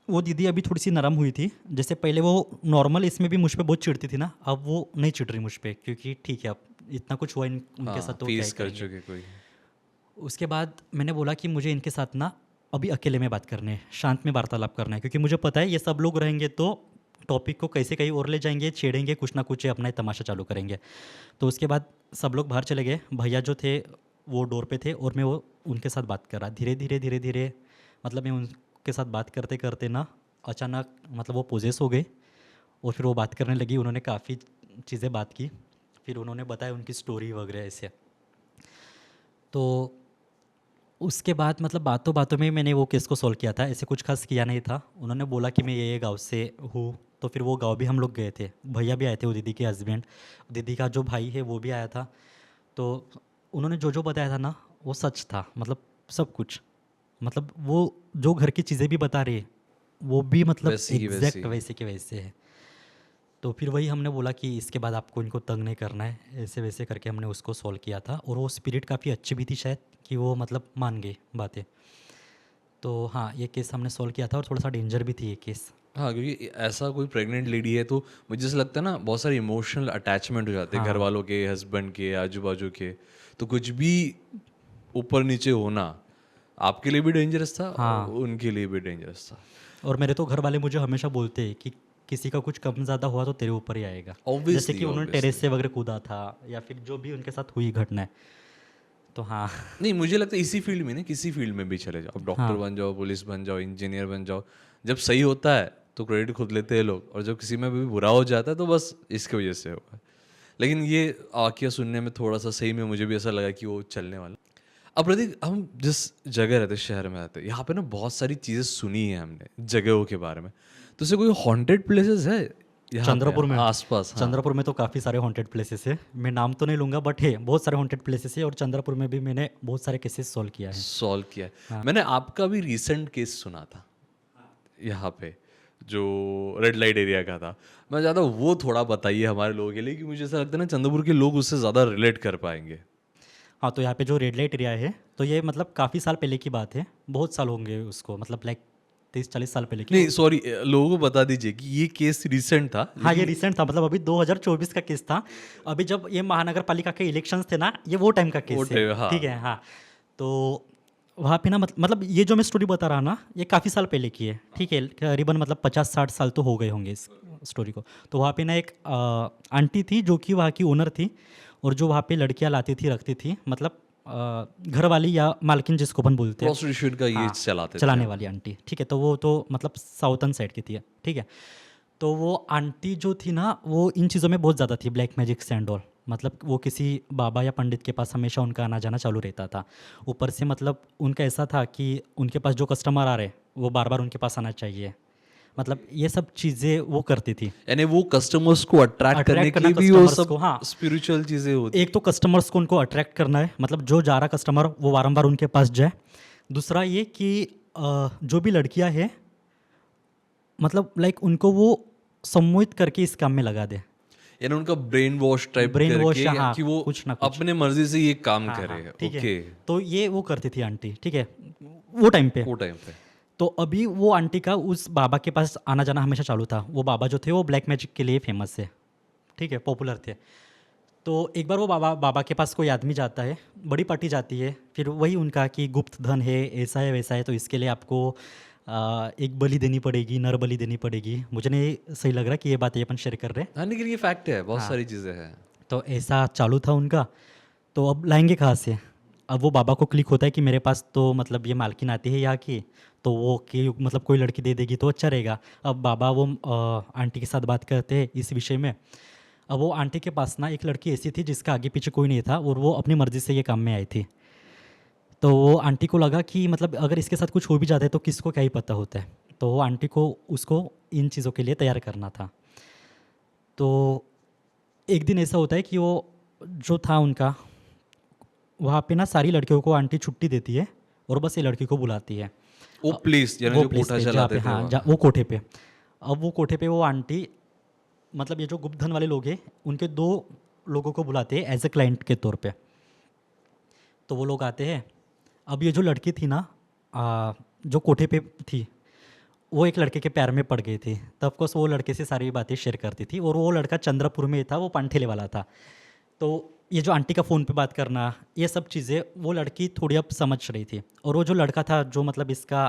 वो दीदी अभी थोड़ी सी नरम हुई थी। जैसे पहले वो नॉर्मल इसमें भी मुझ पे बहुत चिढ़ती थी ना, अब वो नहीं चिढ़ रही मुझ पे, क्योंकि ठीक है, अब इतना कुछ हुआ उनके साथ हाँ, तो वो क्या ही फेस कर करेंगे। चुके कोई। उसके बाद मैंने बोला कि मुझे इनके साथ ना अभी अकेले में बात करनी है, शांत में वार्तालाप करना है, क्योंकि मुझे पता है ये सब लोग रहेंगे तो टॉपिक को कैसे कहीं और ले जाएंगे, छेड़ेंगे, कुछ ना कुछ अपना ही तमाशा चालू करेंगे। तो उसके बाद सब लोग बाहर चले गए, भैया जो थे वो डोर पे थे और मैं वो उनके साथ बात कर रहा, धीरे धीरे धीरे धीरे, मतलब मैं उनके साथ बात करते करते ना अचानक मतलब वो पोजेस हो गए और फिर वो बात करने लगी। उन्होंने काफ़ी चीज़ें बात की, फिर उन्होंने बताया उनकी स्टोरी वगैरह ऐसे। तो उसके बाद मतलब बातों बातों में मैंने वो केस को सॉल्व किया था, ऐसे कुछ खास किया नहीं था। उन्होंने बोला कि मैं ये गांव से हूँ, तो फिर वो गांव भी हम लोग गए थे, भैया भी आए थे, वो दीदी के हस्बैंड, दीदी का जो भाई है वो भी आया था। तो उन्होंने जो जो बताया था ना वो सच था, मतलब सब कुछ, मतलब वो जो घर की चीज़ें भी बता रही है वो भी मतलब वैसी की वैसी। एग्जैक्ट वैसे के वैसे है। तो फिर वही हमने बोला कि इसके बाद आपको इनको तंग नहीं करना है, ऐसे वैसे करके हमने उसको सॉल्व किया था। और वो स्पिरिट काफ़ी अच्छी भी थी शायद कि वो मतलब मान गई बातें। तो हाँ, ये केस हमने सॉल्व किया था और थोड़ा सा डेंजर भी थी ये केस। हाँ, क्योंकि ऐसा कोई प्रेग्नेंट लेडी है तो मुझे जैसे लगता है ना, बहुत सारे इमोशनल अटैचमेंट हो जाते हैं घर हाँ, वालों के, हस्बैंड के, आजू बाजू के। तो कुछ भी ऊपर नीचे होना आपके लिए भी डेंजरस था और हाँ। उनके लिए भी डेंजरस था। और मेरे तो घर वाले मुझे हमेशा बोलते हैं कि किसी का कुछ कम ज़्यादा हुआ तो तेरे ऊपर ही आएगा। जैसे ऑब्वियसली, कि उन्होंने टेरेस ऑब्वियसली। से वगैरह कूदा था या फिर जो भी उनके साथ हुई घटना है। तो हाँ। नहीं, मुझे लगता है इसी फील्ड में नहीं, किसी फील्ड में भी चले जाओ, डॉक्टर हाँ, बन जाओ, पुलिस बन जाओ, इंजीनियर बन जाओ, जब सही होता है तो क्रेडिट खुद लेते हैं लोग, और जब किसी में भी बुरा हो जाता है तो बस इसकी वजह से होगा। लेकिन ये आकिया सुनने में थोड़ा सा सही में मुझे भी ऐसा लगा कि वो चलने वाला। अब प्रतीक, हम जिस जगह रहते, शहर में रहते, यहाँ पे ना बहुत सारी चीज़ें सुनी है हमने जगहों के बारे में। तो ऐसे कोई हॉन्टेड प्लेसेस है यहाँ चंद्रपुर पे में आसपास, हाँ। चंद्रपुर में तो काफ़ी सारे हॉन्टेड प्लेसेस है, मैं नाम तो नहीं लूँगा बट है बहुत सारे हॉन्टेड प्लेसेस है, और चंद्रपुर में भी मैंने बहुत सारे केसेस सॉल्व किया है। सॉल्व किया है। हाँ। मैंने आपका भी रिसेंट केस सुना था यहाँ पे, जो रेड लाइट एरिया का था। मैं ज़्यादा वो थोड़ा बताइए हमारे लोगों के लिए, कि मुझे ऐसा लगता है ना चंद्रपुर के लोग उससे ज़्यादा रिलेट कर पाएंगे। हाँ, तो यहाँ पे जो रेड लाइट एरिया है, तो ये मतलब काफ़ी साल पहले की बात है, बहुत साल होंगे उसको, मतलब लाइक 30-40 साल पहले की। नहीं सॉरी, लोगों को बता दीजिए कि ये केस रिसेंट था। हाँ, ये रिसेंट था, मतलब अभी 2024 का केस था। अभी जब ये महानगर पालिका के इलेक्शंस थे ना, ये वो टाइम का वो केस है। time, हाँ। ठीक है, हाँ। तो वहाँ पे ना मतलब ये जो मैं स्टोरी बता रहा ना, ये काफ़ी साल पहले की है। ठीक है, करीबन मतलब 50-60 साल तो हो गए होंगे इस स्टोरी को। तो वहाँ पे ना एक आंटी थी जो कि वहाँ की ओनर थी, और जो वहाँ पे लड़कियाँ लाती थी, रखती थी, मतलब घर वाली या मालकिन जिसको अपन बोलते हैं। प्रोस्टिट्यूशन का ये हाँ, चलाते चलाने थे। वाली आंटी। ठीक है, तो वो तो मतलब साउथर्न साइड की थी। ठीक है, तो वो आंटी जो थी ना, वो इन चीज़ों में बहुत ज़्यादा थी, ब्लैक मैजिक से एंड ऑल। मतलब वो किसी बाबा या पंडित के पास हमेशा उनका आना जाना चालू रहता था। ऊपर से मतलब उनका ऐसा था कि उनके पास जो कस्टमर आ रहे, वो बार बार उनके पास आना चाहिए। मतलब ये सब चीज़ें वो करती थी। यानी वो कस्टमर्स को अट्रैक्ट करने Attract के करना लिए भी वो customers सब को, हाँ। स्पिरिचुअल चीजें होती। एक तो कस्टमर्स को उनको अट्रैक्ट करना है, मतलब जो जा रहा कस्टमर वो बारंबार उनके पास जाए। दूसरा ये कि जो भी लड़कियां हैं, मतलब लाइक उनको वो सम्मोहित करके इस काम में लगा दे। यानी उनका brain wash type brain wash, करके, हाँ, कि वो कुछ ना कुछ। अपने मर्जी से ये काम हाँ, करे। हाँ, ठीक ओके। है। तो ये वो करती थी आंटी। ठीक है, वो टाइम पे। वो टाइम पे तो अभी वो आंटी का उस बाबा के पास आना जाना हमेशा चालू था। वो बाबा जो थे वो ब्लैक मैजिक के लिए फेमस है। ठीक है, पॉपुलर थे। तो एक बार वो बाबा के पास कोई आदमी जाता है, बड़ी पार्टी जाती है, फिर वही उनका कि गुप्त धन है, ऐसा है वैसा है, तो इसके लिए आपको एक बलि देनी पड़ेगी, नर बलि देनी पड़ेगी। मुझे नहीं सही लग रहा कि ये बात ये अपन शेयर कर रहे हैं। हाँ, लेकिन ये फैक्ट है, बहुत हाँ। सारी चीजें हैं। तो ऐसा चालू था उनका। तो अब लाएंगे कहाँ से? अब वो बाबा को क्लिक होता है कि मेरे पास तो मतलब ये मालकिन आती है यहाँ की, तो वो कि मतलब कोई लड़की दे देगी तो अच्छा रहेगा। अब बाबा वो आंटी के साथ बात करते हैं इस विषय में। अब वो आंटी के पास ना एक लड़की ऐसी थी जिसका आगे पीछे कोई नहीं था, और वो अपनी मर्ज़ी से ये काम में आई थी। तो वो आंटी को लगा कि मतलब अगर इसके साथ कुछ हो भी जाता है तो किसको क्या ही पता होता है। तो वो आंटी को उसको इन चीज़ों के लिए तैयार करना था। तो एक दिन ऐसा होता है कि वो जो था उनका, वहाँ पे ना सारी लड़कियों को आंटी छुट्टी देती है, और बस ये लड़की को बुलाती है। वो प्लेस यानी वो जो प्लेस कोठा पे जहाँ चलाते पे, थे हाँ, वहाँ। वो कोठे पे। अब वो कोठे पे वो आंटी, मतलब ये जो गुप्त धन वाले लोग हैं, उनके 2 लोगों को बुलाते हैं एज ए क्लाइंट के तौर पे। तो वो लोग आते हैं। अब ये जो लड़की थी ना, जो कोठे पे थी, वो एक लड़के के प्यार में पड़ गई थी। तो ऑफकोर्स वो लड़के से सारी बातें शेयर करती थी, और वो लड़का चंद्रपुर में था, वो पानठेले वाला था। तो ये जो आंटी का फ़ोन पे बात करना, ये सब चीज़ें वो लड़की थोड़ी अब समझ रही थी। और वो जो लड़का था जो मतलब इसका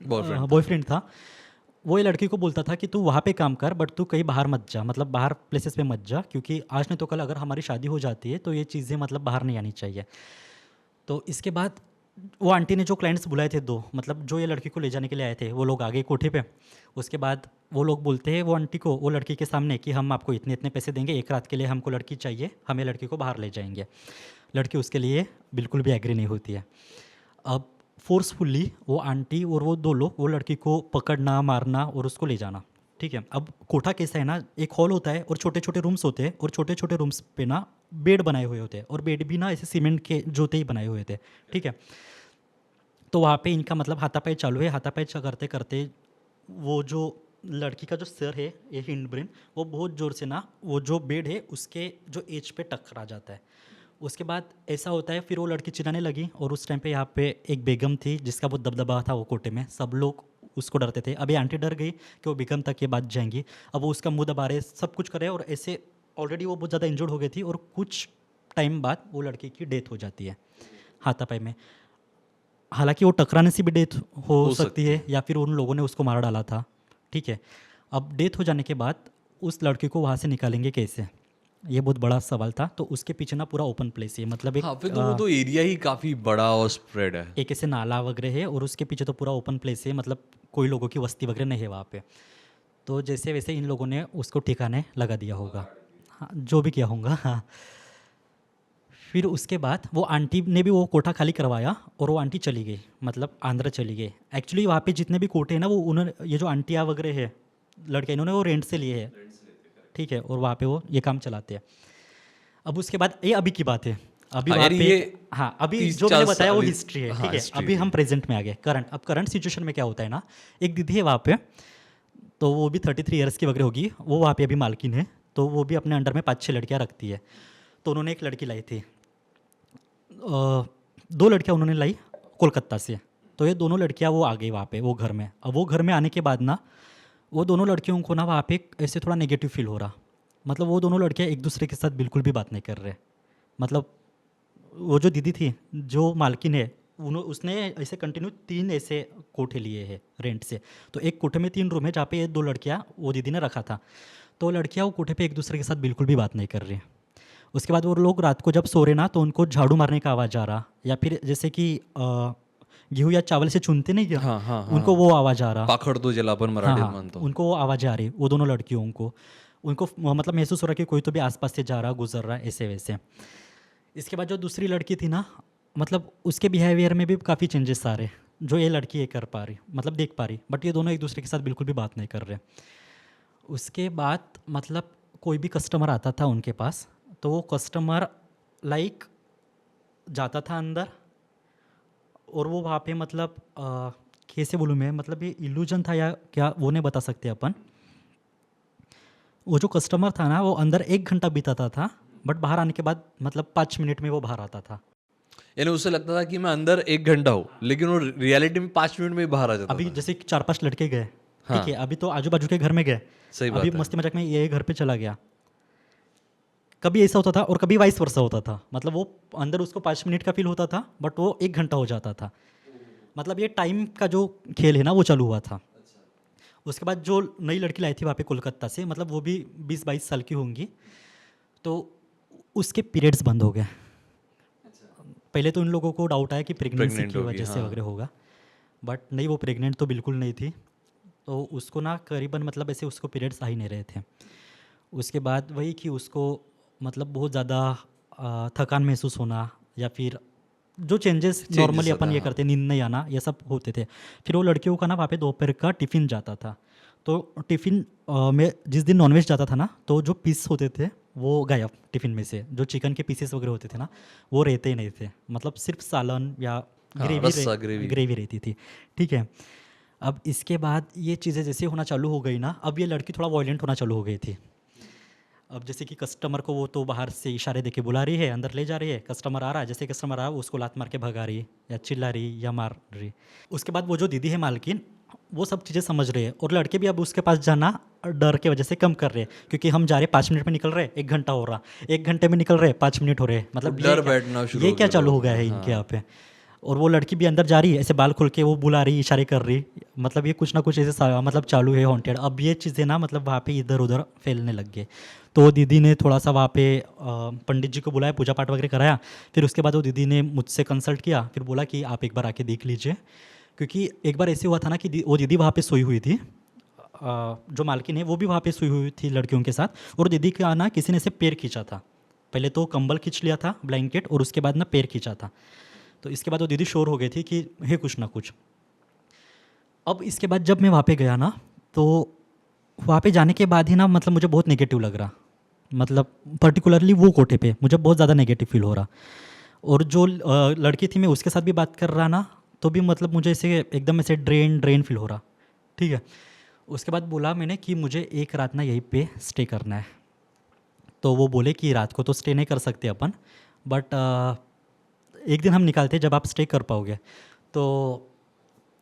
बॉयफ्रेंड। बॉयफ्रेंड था, वो ये लड़की को बोलता था कि तू वहाँ पे काम कर, बट तू कहीं बाहर मत जा, मतलब बाहर प्लेसेस पे मत जा, क्योंकि आज नहीं तो कल अगर हमारी शादी हो जाती है तो ये चीज़ें मतलब बाहर नहीं आनी चाहिए। तो इसके बाद वो आंटी ने जो क्लाइंट्स बुलाए थे 2, मतलब जो ये लड़की को ले जाने के लिए आए थे, वो लोग आ गए कोठे पे। उसके बाद वो लोग बोलते हैं वो आंटी को, वो लड़की के सामने, कि हम आपको इतने इतने पैसे देंगे, एक रात के लिए हमको लड़की चाहिए, हमें लड़की को बाहर ले जाएंगे। लड़की उसके लिए बिल्कुल भी एग्री नहीं होती है। अब फोर्सफुली वो आंटी और वो 2 लोग वो लड़की को पकड़ना, मारना और उसको ले जाना। ठीक है, अब कोठा कैसा है ना, एक हॉल होता है और छोटे छोटे रूम्स होते हैं, और छोटे छोटे रूम्स पे ना बेड बनाए हुए होते हैं, और बेड भी ना ऐसे सीमेंट के जोते ही बनाए हुए थे। ठीक है, तो वहाँ पे इनका मतलब हाथापाई चालू है। हाथापाई करते करते वो जो लड़की का जो सर है, ये हिंड ब्रेन, वो बहुत ज़ोर से ना वो जो बेड है उसके जो एज पे टकरा जाता है। उसके बाद ऐसा होता है, फिर वो लड़की चिल्लाने लगी, और उस टाइम पे यहाँ पे एक बेगम थी जिसका बहुत दबदबा था वो कोटे में, सब लोग उसको डरते थे। अभी आंटी डर गई कि वो बेगम तक ये बात जाएंगी। अब वो उसका मुंह दबा रहे, सब कुछ कर रहे हैं, और ऐसे ऑलरेडी वो बहुत ज़्यादा इंजर्ड हो गई थी, और कुछ टाइम बाद वो लड़की की डेथ हो जाती है हाथापाई में। हालांकि वो टकराने से भी डेथ हो सकती है, या फिर उन लोगों ने उसको मार डाला था। ठीक है, अब डेथ हो जाने के बाद उस लड़की को वहाँ से निकालेंगे कैसे, ये बहुत बड़ा सवाल था। तो उसके पीछे ना पूरा ओपन प्लेस है, मतलब एक हाँ, फिर तो वो तो एरिया ही काफी बड़ा और स्प्रेड है। एक ऐसे नाला वगैरह है, और उसके पीछे तो पूरा ओपन प्लेस है, मतलब कोई लोगों की वस्ती वगैरह नहीं है वहाँ पे। तो जैसे वैसे इन लोगों ने उसको ठिकाने लगा दिया होगा, हाँ, जो भी किया होगा। हाँ, फिर उसके बाद वो आंटी ने भी वो कोठा खाली करवाया, और वो आंटी चली गई, मतलब आंध्र चली गई। एक्चुअली वहाँ पे जितने भी कोठे हैं ना, वो उन्होंने, ये जो आंटियाँ वगैरह है, लड़के, इन्होंने वो रेंट से लिए हैं। ठीक है, और वहाँ पे वो ये काम चलाते हैं। अब उसके बाद ये अभी की बात है, अभी हाँ, वहाँ यानी पे ये हाँ, अभी 30 जो मैंने 40 बताया वो अभी- हिस्ट्री है, हाँ, ठीक है। history अभी थी। हम प्रेजेंट में आ गए, करंट। अब करंट सिचुएशन में क्या होता है ना, एक दीदी है वहाँ पे, तो वो भी 33 ईयर्स की वगैरह होगी, वो वहाँ पे अभी मालकिन है, तो वो भी अपने अंडर में 5-6 लड़कियाँ रखती है। तो उन्होंने एक लड़की लाई थी, 2 लड़कियाँ उन्होंने लाई कोलकाता से। तो ये दोनों लड़कियाँ वो आ गई वहाँ पे वो घर में। अब वो घर में आने के बाद ना, वो दोनों लड़कियों को ना वहाँ पे ऐसे थोड़ा नेगेटिव फील हो रहा। मतलब वो दोनों लड़कियाँ एक दूसरे के साथ बिल्कुल भी बात नहीं कर रहे। मतलब वो जो दीदी थी, जो मालकिन है, उसने ऐसे कंटिन्यू 3 ऐसे कोठे लिए हैं रेंट से। तो एक कोठे में 3 रूम है जहाँ पे ये 2 लड़कियाँ वो दीदी ने रखा था। तो लड़कियाँ वो कोठे पे एक दूसरे के साथ बिल्कुल भी बात नहीं कर रही। उसके बाद वो लोग रात को जब सो रहे ना, तो उनको झाड़ू मारने का आवाज़ आ रहा, या फिर जैसे कि गेहूँ या चावल से चुनते नहीं क्या, हाँ हाँ उनको वो आवाज़ आ रहा। पाखड तो ज्याला आपण हाँ मराठीत हाँ, म्हणतो. उनको वो आवाज़ें आ रही, वो दोनों लड़कियों को, उनको मतलब महसूस हो रहा कि कोई तो भी आसपास से जा रहा, गुजर रहा, ऐसे वैसे। इसके बाद जो दूसरी लड़की थी ना, मतलब उसके बिहेवियर में भी काफ़ी चेंजेस आ रहे, जो ये लड़की ये कर पा रही, मतलब देख पा रही, बट ये दोनों एक दूसरे के साथ बिल्कुल भी बात नहीं कर रहे। उसके बाद मतलब कोई भी कस्टमर आता था उनके पास, तो वो कस्टमर लाइक जाता था अंदर, और वो वहाँ पे मतलब कैसे बोलूँ मैं, मतलब ये इल्यूजन था या क्या वो नहीं बता सकते अपन। वो जो कस्टमर था ना, वो अंदर 1 घंटा बिताता था, बट बाहर आने के बाद मतलब 5 मिनट में वो बाहर आता था। यानी उसे लगता था कि मैं अंदर 1 घंटा हूँ, लेकिन वो रियलिटी में 5 मिनट में ही बाहर आ जाता अभी था. जैसे 4-5 लड़के गए, हाँ। ठीक है, अभी तो आजू बाजू के घर में गए, सही बात अभी है. मस्ती मजाक में ये घर पे चला गया। कभी ऐसा होता था और कभी वाइस वर्सा होता था, मतलब वो अंदर उसको 5 मिनट का फील होता था, बट वो 1 घंटा हो जाता था। मतलब ये टाइम का जो खेल है ना, वो चालू हुआ था। उसके बाद जो नई लड़की लाई थी वहाँ पे कोलकाता से, मतलब वो भी 20-22 साल की होंगी, तो उसके पीरियड्स बंद हो गए। पहले तो इन लोगों को डाउट आया कि प्रेगनेंसी Pregnant की होगी, वजह से हाँ. वगैरह होगा, बट नहीं, वो प्रेग्नेंट तो बिल्कुल नहीं थी। तो उसको ना करीबन मतलब ऐसे उसको पीरियड्स आ ही नहीं रहे थे। उसके बाद वही कि उसको मतलब बहुत ज़्यादा थकान महसूस होना, या फिर जो चेंजेस नॉर्मली होता अपन है, ये हाँ. करते, नींद नहीं आना, ये सब होते थे। फिर वो लड़कियों का ना वहाँ पे दोपहर का टिफ़िन जाता था। तो टिफ़िन में जिस दिन नॉनवेज जाता था ना, तो जो पीस होते थे वो गायब टिफ़िन में से, जो चिकन के पीसेस वगैरह होते थे ना, वो रहते ही नहीं थे। मतलब सिर्फ सालन या हाँ, रस्सा, ग्रेवी. ग्रेवी रहती थी, ठीक है। अब इसके बाद ये चीज़ें जैसे होना चालू हो गई ना, अब ये लड़की थोड़ा वॉयलेंट होना चालू हो गई थी। अब जैसे कि कस्टमर को वो तो बाहर से इशारे देके बुला रही है, अंदर ले जा रही है, कस्टमर आ रहा है, जैसे कस्टमर आ रहा है वो उसको लात मार के भगा रही, या चिल्ला रही, या मार रही। उसके बाद वो जो दीदी है मालकिन, वो सब चीज़ें समझ रही है, और लड़के भी अब उसके पास जाना डर के वजह से कम कर रहे हैं, क्योंकि हम जा रहे 5 मिनट में निकल रहे, 1 घंटा हो रहा, 1 घंटे में निकल रहे, 5 मिनट हो रहे, मतलब डर बैठना शुरू ये हो क्या गया चालू हो लोगों गया में, है हाँ. इनके यहाँ पे। और वो लड़की भी अंदर जा रही है, ऐसे बाल खुल के वो बुला रही, इशारे कर रही, मतलब ये कुछ ना कुछ ऐसे मतलब चालू है हॉन्टेड। अब ये चीज़ें ना मतलब वहाँ पे इधर उधर फैलने लग गए। तो दीदी ने थोड़ा सा वहाँ पे पंडित जी को बुलाया, पूजा पाठ वगैरह कराया। फिर उसके बाद वो दीदी ने मुझसे कंसल्ट किया, फिर बोला कि आप एक बार आके देख लीजिए, क्योंकि एक बार ऐसे हुआ था ना कि वो दीदी वहाँ पे सोई हुई थी, जो मालकिन है वो भी वहाँ पे सोई हुई थी लड़कियों के साथ, और दीदी का ना किसी ने से पैर खींचा था। पहले तो कंबल खींच लिया था, ब्लैंकेट, और उसके बाद ना पैर खींचा था। तो इसके बाद वो दीदी श्योर हो गई थी कि है कुछ ना कुछ। अब इसके बाद जब मैं वहाँ पे गया ना, तो वहाँ पे जाने के बाद ही ना मतलब मुझे बहुत नेगेटिव लग रहा, मतलब पर्टिकुलरली वो कोठे पे मुझे बहुत ज़्यादा नेगेटिव फील हो रहा। और जो लड़की थी, मैं उसके साथ भी बात कर रहा ना, तो भी मतलब मुझे ऐसे एकदम ऐसे ड्रेन फील हो रहा, ठीक है। उसके बाद बोला मैंने कि मुझे एक रात ना यहीं पे स्टे करना है। तो वो बोले कि रात को तो स्टे नहीं कर सकते अपन, बट एक दिन हम निकालते जब आप स्टे कर पाओगे। तो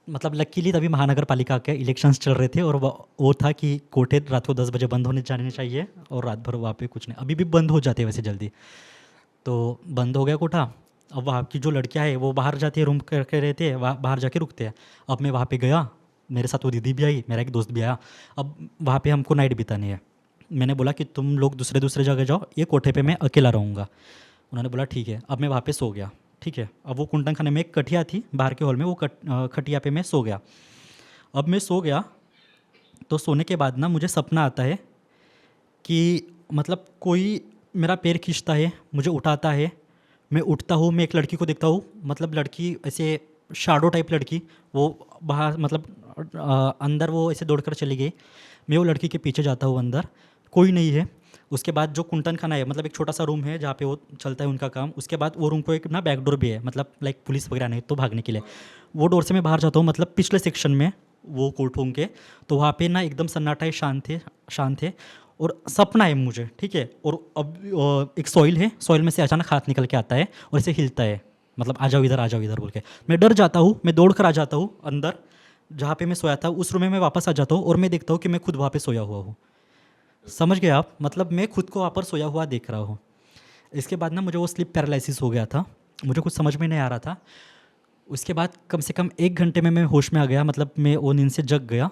मतलब लकीली तभी महानगर पालिका के इलेक्शंस चल रहे थे, और वो था कि कोठे रात को 10 बजे बंद होने जाने चाहिए, और रात भर वहाँ पे कुछ नहीं, अभी भी बंद हो जाते हैं वैसे जल्दी। तो बंद हो गया कोठा। अब वहाँ की जो लड़कियाँ हैं वो बाहर जाती है, रूम करके रहते हैं, वहाँ बाहर जाके रुकते हैं। अब मैं वहाँ पे गया, मेरे साथ वो दीदी भी आई, मेरा एक दोस्त भी आया। अब वहाँ पे हमको नाइट बितानी है। मैंने बोला कि तुम लोग दूसरे जगह जाओ, ये कोठे पे मैं अकेला रहूँगा। उन्होंने बोला ठीक है। अब मैं वहाँ पे सो गया, ठीक है। अब वो कुंटन खाने में एक कटिया थी बाहर के हॉल में, वो खटिया पे मैं सो गया। अब मैं सो गया, तो सोने के बाद ना मुझे सपना आता है कि मतलब कोई मेरा पैर खींचता है, मुझे उठाता है, मैं उठता हूँ, मैं एक लड़की को देखता हूँ, मतलब लड़की ऐसे शाडो टाइप लड़की, वो बाहर मतलब अंदर वो ऐसे दौड़कर चली गई। मैं वो लड़की के पीछे जाता हूँ अंदर, कोई नहीं है। उसके बाद जो कुंटन खाना है, मतलब एक छोटा सा रूम है जहाँ पे वो चलता है उनका काम। उसके बाद वो रूम को एक ना बैक डोर भी है, मतलब लाइक पुलिस वगैरह नहीं तो भागने के लिए। वो डोर से मैं बाहर जाता हूँ, मतलब पिछले सेक्शन में वो कोर्ट रूम के। तो वहाँ पे ना एकदम सन्नाटा है, शांत है और सपना है मुझे, ठीक है। और अब एक सॉइल है, सॉइल में से अचानक हाथ निकल के आता है और इसे हिलता है, मतलब आ जाओ इधर बोल के। मैं डर जाता हूँ, मैं दौड़ कर आ जाता हूँ अंदर जहाँ पे मैं सोया था, उस रूम में मैं वापस आ जाता हूँ और मैं देखता हूँ कि मैं खुद वहाँ पे सोया हुआ हूँ। समझ गए आप, मतलब मैं खुद को वहाँ पर सोया हुआ देख रहा हूँ। इसके बाद ना मुझे वो स्लीप पैरालिसिस हो गया था, मुझे कुछ समझ में नहीं आ रहा था। उसके बाद कम से कम 1 घंटे में मैं होश में आ गया, मतलब मैं वो नींद से जग गया।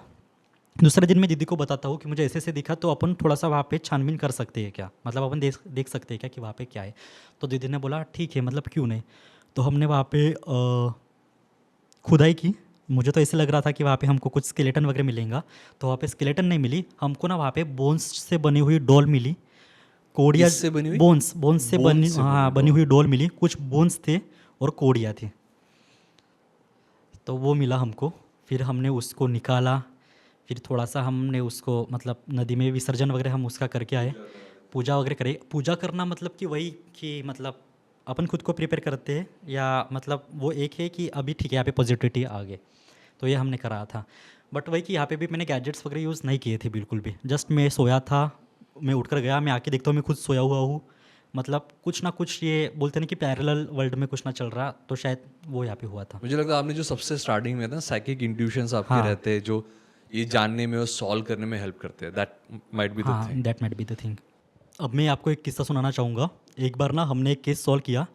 दूसरे दिन मैं दीदी को बताता हूँ कि मुझे ऐसे ऐसे दिखा, तो अपन थोड़ा सा वहाँ पे छानबीन कर सकते हैं क्या, मतलब अपन देख देख सकते हैं क्या कि वहाँ पे क्या है। तो दीदी ने बोला ठीक है, मतलब क्यों नहीं। तो हमने वहाँ पे खुदाई की। मुझे तो ऐसे लग रहा था कि वहाँ पे हमको कुछ स्केलेटन वगैरह मिलेगा, तो वहाँ पे स्केलेटन नहीं मिली हमको ना, वहाँ पे बोन्स से बनी हुई डॉल मिली। कोड़िया, किससे बनी हुई? बोन्स से बोन बनी, से हाँ, बनी डॉल। हुई डॉल मिली। कुछ बोन्स थे और कोड़िया थी, तो वो मिला हमको। फिर हमने उसको निकाला, फिर थोड़ा सा हमने उसको मतलब नदी में विसर्जन वगैरह हम उसका करके आए। पूजा वगैरह करे। पूजा करना मतलब कि वही कि मतलब अपन खुद को प्रिपेयर करते हैं, या मतलब वो एक है कि अभी ठीक है यहाँ पे पॉजिटिविटी आ गए, तो ये हमने करा था। बट वही कि यहाँ पे भी मैंने गैजेट्स वगैरह यूज़ नहीं किए थे बिल्कुल भी। जस्ट मैं सोया था, मैं उठकर गया, मैं आके देखता हूँ मैं खुद सोया हुआ हूँ। मतलब कुछ ना कुछ, ये बोलते हैं ना कि पैरेलल वर्ल्ड में कुछ ना चल रहा, तो शायद वो यहाँ पे हुआ था। मुझे लगता है आपने जो सबसे स्टार्टिंग में था साइकिक इंट्यूशंस आपके हाँ रहते हैं जो ये जानने में और सॉल्व करने में हेल्प करते हैं, दैट माइट बी द हाँ, thing. That might be the thing. अब मैं आपको एक किस्सा सुनाना चाहूँगा। एक बार ना हमने एक केस सॉल्व किया,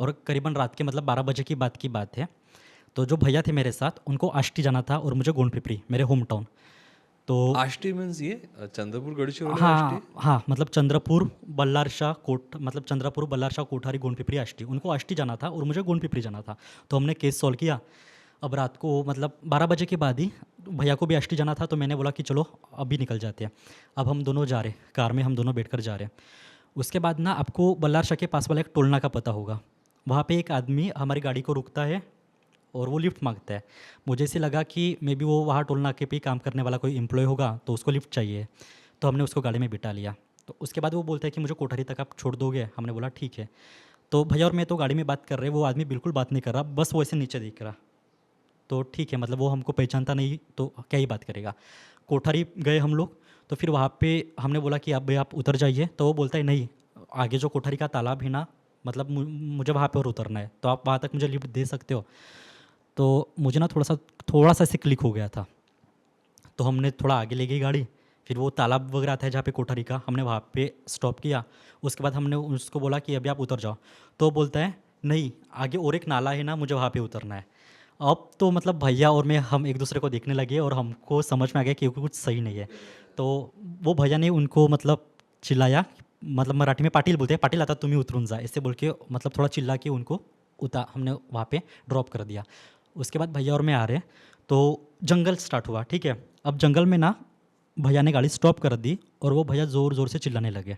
और करीबन रात के मतलब 12 बजे की बात है। तो जो भैया थे मेरे साथ, उनको आष्टी जाना था और मुझे गोंडपिपरी, मेरे होम टाउन। तो आष्टी मीन्स ये चंद्रपुर गढ़चिरोली आष्टी? हाँ हाँ, मतलब चंद्रपुर बल्लार शाह कोट, मतलब चंद्रपुर बल्लार शाह कोठारी गोंडपिपरी आष्टी, उनको आष्टी जाना था और मुझे गोंडपिपरी जाना था। तो हमने केस सॉल्व किया। अब रात को मतलब 12 बजे के बाद ही भैया को भी आष्टी जाना था, तो मैंने बोला कि चलो अभी निकल जाते हैं। अब हम दोनों जा रहे, कार में हम दोनों बैठकर जा रहे हैं। उसके बाद ना आपको बल्लार शाह के पास वाला एक टोलना का पता होगा, वहाँ पे एक आदमी हमारी गाड़ी को रुकता है और वो लिफ्ट मांगता है। मुझे ऐसे लगा कि मे बी वो वहाँ टोल नाके पे ही काम करने वाला कोई एम्प्लॉय होगा, तो उसको लिफ्ट चाहिए। तो हमने उसको गाड़ी में बिठा लिया। तो उसके बाद वो बोलता है कि मुझे कोठारी तक आप छोड़ दोगे। हमने बोला ठीक है। तो भैया और मैं तो गाड़ी में बात कर रहे, वो आदमी बिल्कुल बात नहीं कर रहा, बस वो ऐसे नीचे देख रहा। तो ठीक है, मतलब वो हमको पहचानता नहीं तो क्या ही बात करेगा। कोठारी गए हम लोग। तो फिर वहाँ पे हमने बोला कि अब भाई आप उतर जाइए। तो वो बोलता है नहीं, आगे जो कोठारी का तालाब है ना, मतलब मुझे वहाँ पे और उतरना है, तो आप वहाँ तक मुझे लिफ्ट दे सकते हो। तो मुझे ना थोड़ा सा ऐसे क्लिक हो गया था। तो हमने थोड़ा आगे ले गई गाड़ी। फिर वो तालाब वगैरह था जहाँ पे कोठारी का, हमने वहाँ पे स्टॉप किया। उसके बाद हमने उसको बोला कि अभी आप उतर जाओ। तो वो बोलता है नहीं, आगे और एक नाला है ना, मुझे वहाँ पे उतरना है। अब तो मतलब भैया और मैं हम एक दूसरे को देखने लगे और हमको समझ में आ गया कि कुछ सही नहीं है। तो वो भैया ने उनको मतलब चिल्लाया, मतलब मराठी में पाटिल बोलते हैं, पाटिल आता तुम्हें उतरून जा, ऐसे बोल के मतलब थोड़ा चिल्ला के उनको हमने वहाँ पे ड्रॉप कर दिया। उसके बाद भैया और मैं आ रहे हैं, तो जंगल स्टार्ट हुआ, ठीक है। अब जंगल में ना भैया ने गाड़ी स्टॉप कर दी और वो भैया ज़ोर ज़ोर से चिल्लाने लगे,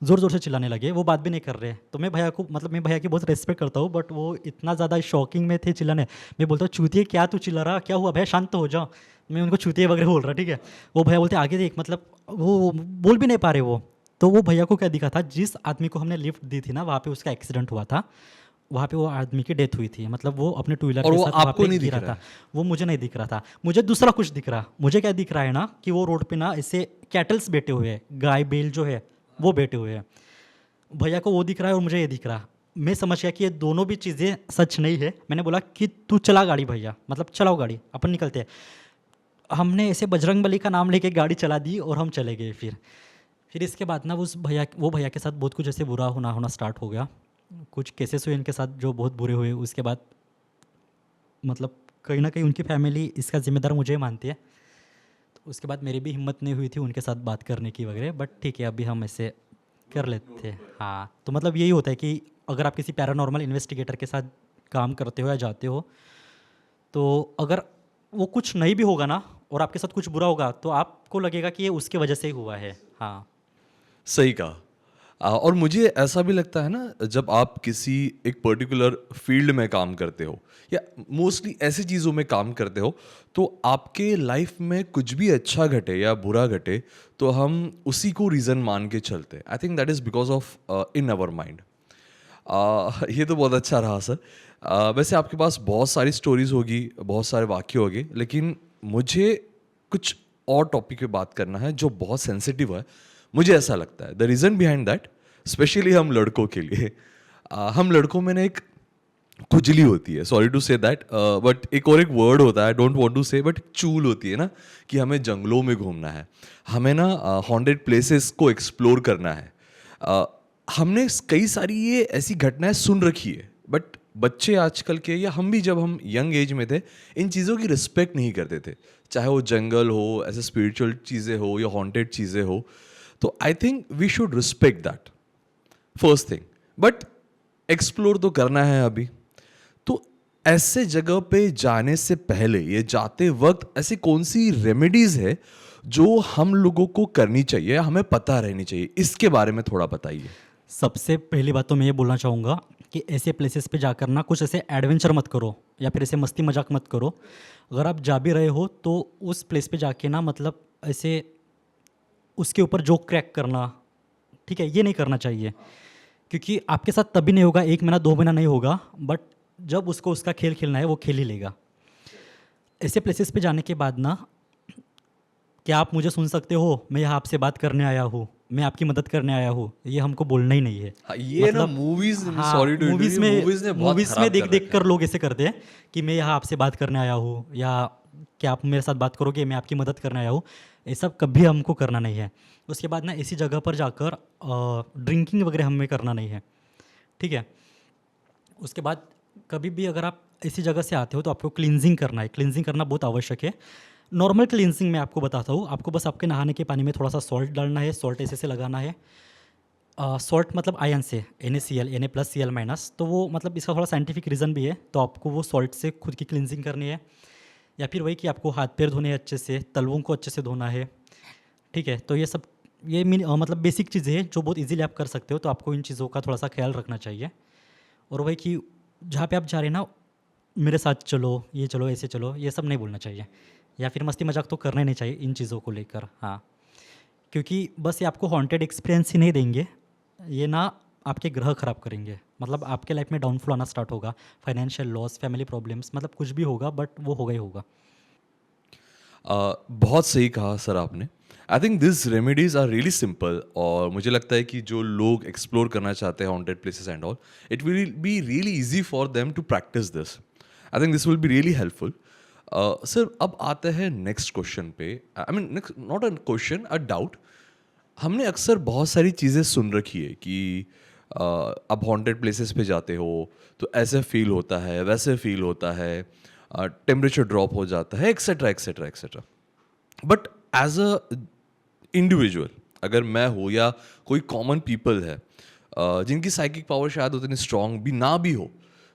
ज़ोर ज़ोर से चिल्लाने लगे। वो बात भी नहीं कर रहे। तो मैं भैया को, मतलब मैं भैया की बहुत रिस्पेक्ट करता हूँ, बट वो इतना ज़्यादा शॉकिंग में थे चिल्लाने। मैं बोलता हूँ चूतिए क्या तू चिल्ला रहा, क्या हुआ भैया, शांत तो हो जाओ। मैं उनको चूतिए वगैरह बोल रहा, ठीक है। वो भैया बोलते आगे देख, मतलब वो बोल भी नहीं पा रहे वो। तो वो भैया को क्या दिखा था, जिस आदमी को हमने लिफ्ट दी थी ना, वहाँ पे उसका एक्सीडेंट हुआ था। वहाँ पे वो आदमी की डेथ हुई थी, मतलब वो अपने टू व्हीलर और के वो साथ वहाँ आपको पे नहीं दिख गिरा रहा था। है? वो मुझे नहीं दिख रहा था, मुझे दूसरा कुछ दिख रहा। मुझे क्या दिख रहा है ना कि वो रोड पे ना ऐसे कैटल्स बैठे हुए हैं, गाय बैल जो है वो बैठे हुए हैं। भैया को वो दिख रहा है और मुझे ये दिख रहा। मैं समझ गया कि ये दोनों भी चीज़ें सच नहीं है। मैंने बोला कि तू चला गाड़ी भैया, मतलब चलाओ गाड़ी, अपन निकलते हैं। हमने ऐसे बजरंगबली का नाम लेके गाड़ी चला दी और हम चले गए। फिर इसके बाद ना वो भैया के साथ बहुत कुछ ऐसे बुरा होना स्टार्ट हो गया। कुछ केसेस हुए इनके साथ जो बहुत बुरे हुए। उसके बाद मतलब कहीं ना कहीं उनकी फैमिली इसका जिम्मेदार मुझे मानती है। तो उसके बाद मेरी भी हिम्मत नहीं हुई थी उनके साथ बात करने की वगैरह, बट ठीक है अभी हम ऐसे कर लेते हैं। हाँ, तो मतलब यही होता है कि अगर आप किसी पैरानॉर्मल इन्वेस्टिगेटर के साथ काम करते हो या जाते हो, तो अगर वो कुछ नहीं भी होगा ना और आपके साथ कुछ बुरा होगा, तो आपको लगेगा कि ये उसकी वजह से ही हुआ है। हाँ। सही कहा। और मुझे ऐसा भी लगता है ना, जब आप किसी एक पर्टिकुलर फील्ड में काम करते हो या मोस्टली ऐसी चीज़ों में काम करते हो, तो आपके लाइफ में कुछ भी अच्छा घटे या बुरा घटे तो हम उसी को रीज़न मान के चलते हैं। I think that is because of in our mind. ये तो बहुत अच्छा रहा सर। वैसे आपके पास बहुत सारी स्टोरीज होगी, बहुत सारे वाक्य होंगे, लेकिन मुझे कुछ और टॉपिक पे बात करना है जो बहुत सेंसिटिव है। मुझे ऐसा लगता है the reason behind that, specially हम लड़कों के लिए, हम लड़कों में ना एक खुजली होती है, sorry to say that, but एक और एक वर्ड होता है, don't want to say, but चूल होती है ना, कि हमें जंगलों में घूमना है, हमें ना हॉन्टेड प्लेसेस को एक्सप्लोर करना है। uh, हमने कई सारी ये ऐसी घटनाएं सुन रखी है, बट बच्चे आजकल के या हम भी जब हम यंग एज में थे इन चीज़ों की रिस्पेक्ट नहीं करते थे, चाहे वो जंगल हो, ऐसे स्पिरिचुअल चीज़ें हो या हॉन्टेड चीज़ें हो। तो I think we should respect that, first thing. But explore तो करना है अभी, तो ऐसे जगह पे जाने से पहले, ये जाते वक्त ऐसी कौन सी रेमेडीज है जो हम लोगों को करनी चाहिए, हमें पता रहनी चाहिए, इसके बारे में थोड़ा बताइए। सबसे पहली बात तो मैं ये बोलना चाहूँगा कि ऐसे प्लेसेस पे जाकर ना कुछ ऐसे एडवेंचर मत करो या फिर ऐसे मस्ती मजाक मत करो। अगर आप जा भी रहे हो तो उस प्लेस पे जाके ना मतलब ऐसे उसके ऊपर जोक क्रैक करना, ठीक है, ये नहीं करना चाहिए। क्योंकि आपके साथ तभी नहीं होगा, 1 महीना 2 महीना नहीं होगा, बट जब उसको उसका खेल खेलना है वो खेल ही लेगा। ऐसे प्लेसेस पे जाने के बाद ना, क्या आप मुझे सुन सकते हो, मैं यहाँ आपसे बात करने आया हूँ, मैं आपकी मदद करने आया हूँ, ये हमको बोलना ही नहीं है। हाँ, ये ना मूवीज, सॉरी टू मूवीज़ में मूवीज ने बहुत मूवीज़ में खराब देख कर देख रखा कर लोग ऐसे करते हैं कि मैं यहाँ आपसे बात करने आया हूँ, या क्या आप मेरे साथ बात करोगे, मैं आपकी मदद करने आया हूँ। ये सब कभी हमको करना नहीं है। उसके बाद ना ऐसी जगह पर जाकर ड्रिंकिंग वगैरह हमें करना नहीं है, ठीक है। उसके बाद कभी भी अगर आप ऐसी जगह से आते हो तो आपको क्लींजिंग करना है, क्लींजिंग करना बहुत आवश्यक है। नॉर्मल क्लींजिंग मैं आपको बताता हूँ, आपको बस आपके नहाने के पानी में थोड़ा सा सॉल्ट डालना है, सॉल्ट ऐसे से लगाना है। सॉल्ट मतलब आयन से, NaCl, Na+Cl-, तो वो मतलब इसका थोड़ा साइंटिफिक रीज़न भी है। तो आपको वो सॉल्ट से खुद की क्लींजिंग करनी है, या फिर वही कि आपको हाथ पैर धोने हैं अच्छे से, तलवों को अच्छे से धोना है, ठीक है। तो ये सब मतलब बेसिक चीज़ें हैं जो बहुत इजीली आप कर सकते हो, तो आपको इन चीज़ों का थोड़ा सा ख्याल रखना चाहिए। और वही कि जहाँ पे आप जा रहे हैं ना, मेरे साथ चलो, ये चलो, ऐसे चलो, ये सब नहीं बोलना चाहिए, या फिर मस्ती मजाक तो करना ही नहीं चाहिए इन चीज़ों को लेकर। हाँ, क्योंकि बस ये आपको हॉन्टेड एक्सपीरियंस ही नहीं देंगे, ये ना आपके ग्रह खराब करेंगे। मतलब आपके लाइफ में डाउनफॉल आना स्टार्ट होगा, फाइनेंशियल लॉस, फैमिली प्रॉब्लम्स, मतलब कुछ भी होगा, बट वो होगा ही होगा। बहुत सही कहा सर आपने। I think this remedies are really simple, और मुझे लगता है कि जो लोग एक्सप्लोर करना चाहते हैं haunted places and all, it will be really easy for them to practice this. I think this will be really helpful. Sir, अब आते हैं नेक्स्ट क्वेश्चन पे। I mean next, not a question, a doubt. हमने अक्सर बहुत सारी चीज़ें सुन रखी है कि अब हॉन्टेड प्लेसेस पे जाते हो तो ऐसे फील होता है, वैसे फील होता है, टेम्परेचर ड्रॉप हो जाता है, etcetera etcetera etcetera. But as a individual, अगर मैं हो या कोई कॉमन पीपल है जिनकी साइकिक पावर शायद उतनी स्ट्रांग भी ना भी हो,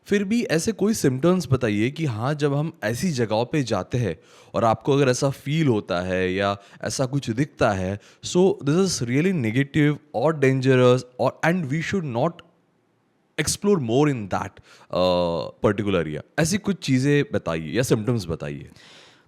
फिर भी ऐसे कोई सिम्टम्स बताइए कि हाँ, जब हम ऐसी जगहों पे जाते हैं और आपको अगर ऐसा फील होता है या ऐसा कुछ दिखता है, so this is really negative और डेंजरस, और and we should not explore more in that particular area. ऐसी कुछ चीज़ें बताइए या सिम्टम्स बताइए।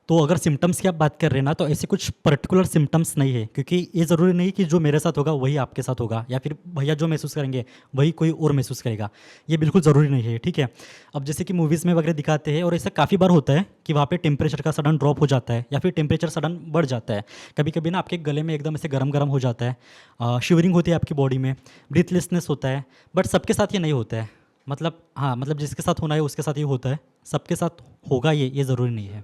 तो अगर सिम्टम्स की आप बात कर रहे हैं ना, तो ऐसे कुछ पर्टिकुलर सिम्टम्स नहीं है, क्योंकि ये ज़रूरी नहीं कि जो मेरे साथ होगा वही आपके साथ होगा, या फिर भैया जो महसूस करेंगे वही कोई और महसूस करेगा, ये बिल्कुल ज़रूरी नहीं है, ठीक है। अब जैसे कि मूवीज़ में वगैरह दिखाते हैं, और ऐसा काफ़ी बार होता है कि वहाँ पे टेम्परेचर का सडन ड्रॉप हो जाता है, या फिर टेम्परेचर सडन बढ़ जाता है। कभी कभी ना आपके गले में एकदम ऐसे गरम गरम हो जाता है, शिवरिंग होती है आपकी बॉडी में, ब्रीथलेसनेस होता है। बट सबके साथ ये नहीं होता है, मतलब हाँ, मतलब जिसके साथ होना है उसके साथ ये होता है, सबके साथ होगा ये ज़रूरी नहीं है।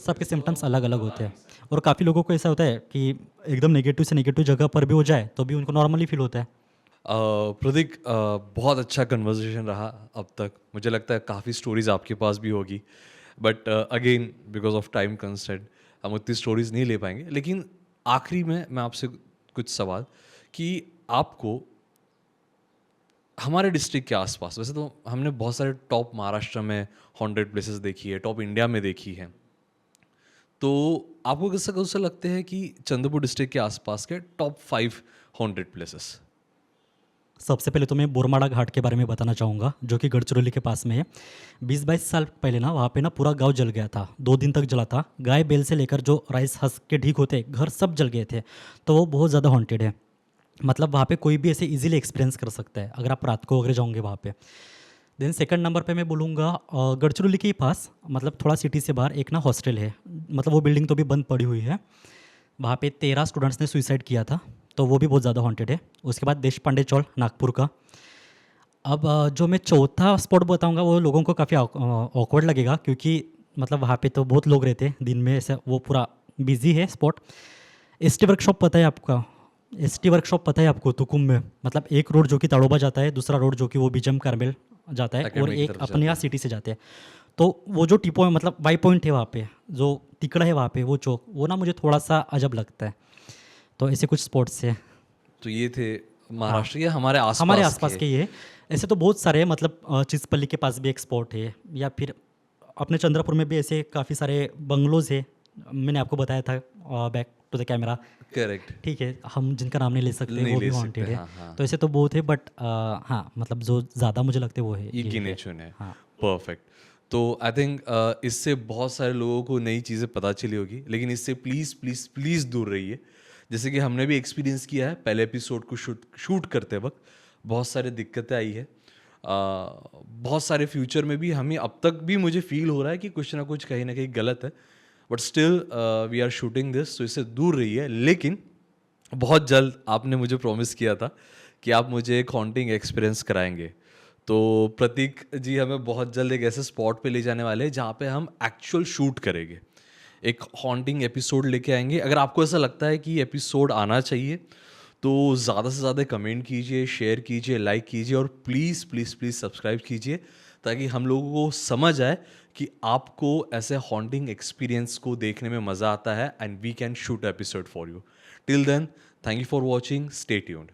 सबके सिम्टम्स अलग अलग होते हैं, और काफ़ी लोगों को ऐसा होता है कि एकदम नेगेटिव से नेगेटिव जगह पर भी हो जाए तो भी उनको नॉर्मली फील होता है। प्रतीक, बहुत अच्छा कन्वर्सेशन रहा अब तक। मुझे लगता है काफ़ी स्टोरीज आपके पास भी होगी, but again because of time constraint हम उतनी स्टोरीज नहीं ले पाएंगे। लेकिन आखिरी में मैं आपसे कुछ सवाल, कि आपको हमारे डिस्ट्रिक्ट के आसपास, वैसे तो हमने बहुत सारे टॉप महाराष्ट्र में हॉन्टेड प्लेसेस देखी है, टॉप इंडिया में देखी है, तो आपको कैसा कैसा लगते हैं कि चंद्रपुर डिस्ट्रिक्ट के आसपास के टॉप 5 हॉन्टेड प्लेसेस? सबसे पहले तो मैं बोरमाड़ा घाट के बारे में बताना चाहूँगा, जो कि गढ़चिरौली के पास में है। 20-22 साल पहले ना वहाँ पे ना पूरा गांव जल गया था, 2 दिन तक जला था। गाय बैल से लेकर जो राइस हस्क के ढीक होते घर सब जल गए थे। तो वो बहुत ज़्यादा हॉन्टेड है, मतलब वहाँ पे कोई भी ऐसे इजीली एक्सपीरियंस कर सकता है अगर आप रात को अगर जाओगे वहाँ पे। देन सेकंड नंबर पे मैं बोलूँगा गढ़चिरौली के ही पास, मतलब थोड़ा सिटी से बाहर एक ना हॉस्टल है, मतलब वो बिल्डिंग तो भी बंद पड़ी हुई है। वहाँ पे 13 स्टूडेंट्स ने सुसाइड किया था, तो वो भी बहुत ज़्यादा हॉन्टेड है। उसके बाद देश पांडे चौल नागपुर का। अब जो मैं चौथा स्पॉट बताऊँगा वो लोगों को काफ़ी ऑकवर्ड लगेगा, क्योंकि मतलब वहाँ पे तो बहुत लोग रहते हैं दिन में, ऐसा वो पूरा बिजी है स्पॉट। एसटी वर्कशॉप पता है आपका? एसटी वर्कशॉप पता है आपको तुकुम में? मतलब एक रोड जो कि ताड़ोबा जाता है, दूसरा रोड जो कि वो बीजम कार्मेल जाता है, और Academy की एक तरफ अपने जाता यहाँ सिटी से जाते हैं। तो वो जो टी पॉइंट मतलब वाई पॉइंट है वहाँ पे, जो तिकड़ा है वहाँ पे, वो चौक, वो ना मुझे थोड़ा सा अजब लगता है। तो ऐसे कुछ स्पॉट्स है। तो ये थे महाराष्ट्र के हमारे आसपास हमारे आसपास के ये, ऐसे तो बहुत सारे हैं, मतलब चिचपल्ली के पास भी एक स्पॉट है, या फिर अपने चंद्रपुर में भी ऐसे काफ़ी सारे बंगलोज है। मैंने आपको बताया था back to the camera, correct ठीक है, हम जिनका नाम नहीं ले सकते नहीं वो ले भी सकते, हॉन्टेड है। हाँ हाँ, तो ऐसे तो बहुत है, बट हाँ मतलब जो ज़्यादा मुझे लगते हैं वो है ये ये गिने है। चुने। हाँ। परफेक्ट। तो आई थिंक इससे बहुत सारे लोगों को नई चीज़ें पता चली होगी, लेकिन इससे प्लीज़ प्लीज़ प्लीज़ दूर रहिए। जैसे कि हमने भी एक्सपीरियंस किया है, पहले एपिसोड को शूट करते वक्त बहुत सारी दिक्कतें आई है। बहुत सारे फ्यूचर में भी हमें अब तक भी मुझे फील हो रहा है कि कुछ ना कुछ कहीं ना कहीं गलत है, but still we are shooting this, तो इससे दूर रहिए। लेकिन बहुत जल्द आपने मुझे प्रॉमिस किया था कि आप मुझे एक हॉन्टिंग एक्सपीरियंस कराएंगे। तो प्रतीक जी हमें बहुत जल्द एक ऐसे स्पॉट पे ले जाने वाले हैं जहाँ पे हम एक्चुअल शूट करेंगे, एक हॉन्टिंग एपिसोड लेके आएंगे। अगर आपको ऐसा लगता है कि एपिसोड आना चाहिए तो ज़्यादा से ज़्यादा कमेंट कीजिए, शेयर कीजिए, लाइक कीजिए, और प्लीज़ प्लीज़ प्लीज़ सब्सक्राइब कीजिए, ताकि हम लोगों को समझ आए कि आपको ऐसे हॉन्टिंग एक्सपीरियंस को देखने में मज़ा आता है, and we can shoot episode for you. Till then, thank you for watching, stay tuned.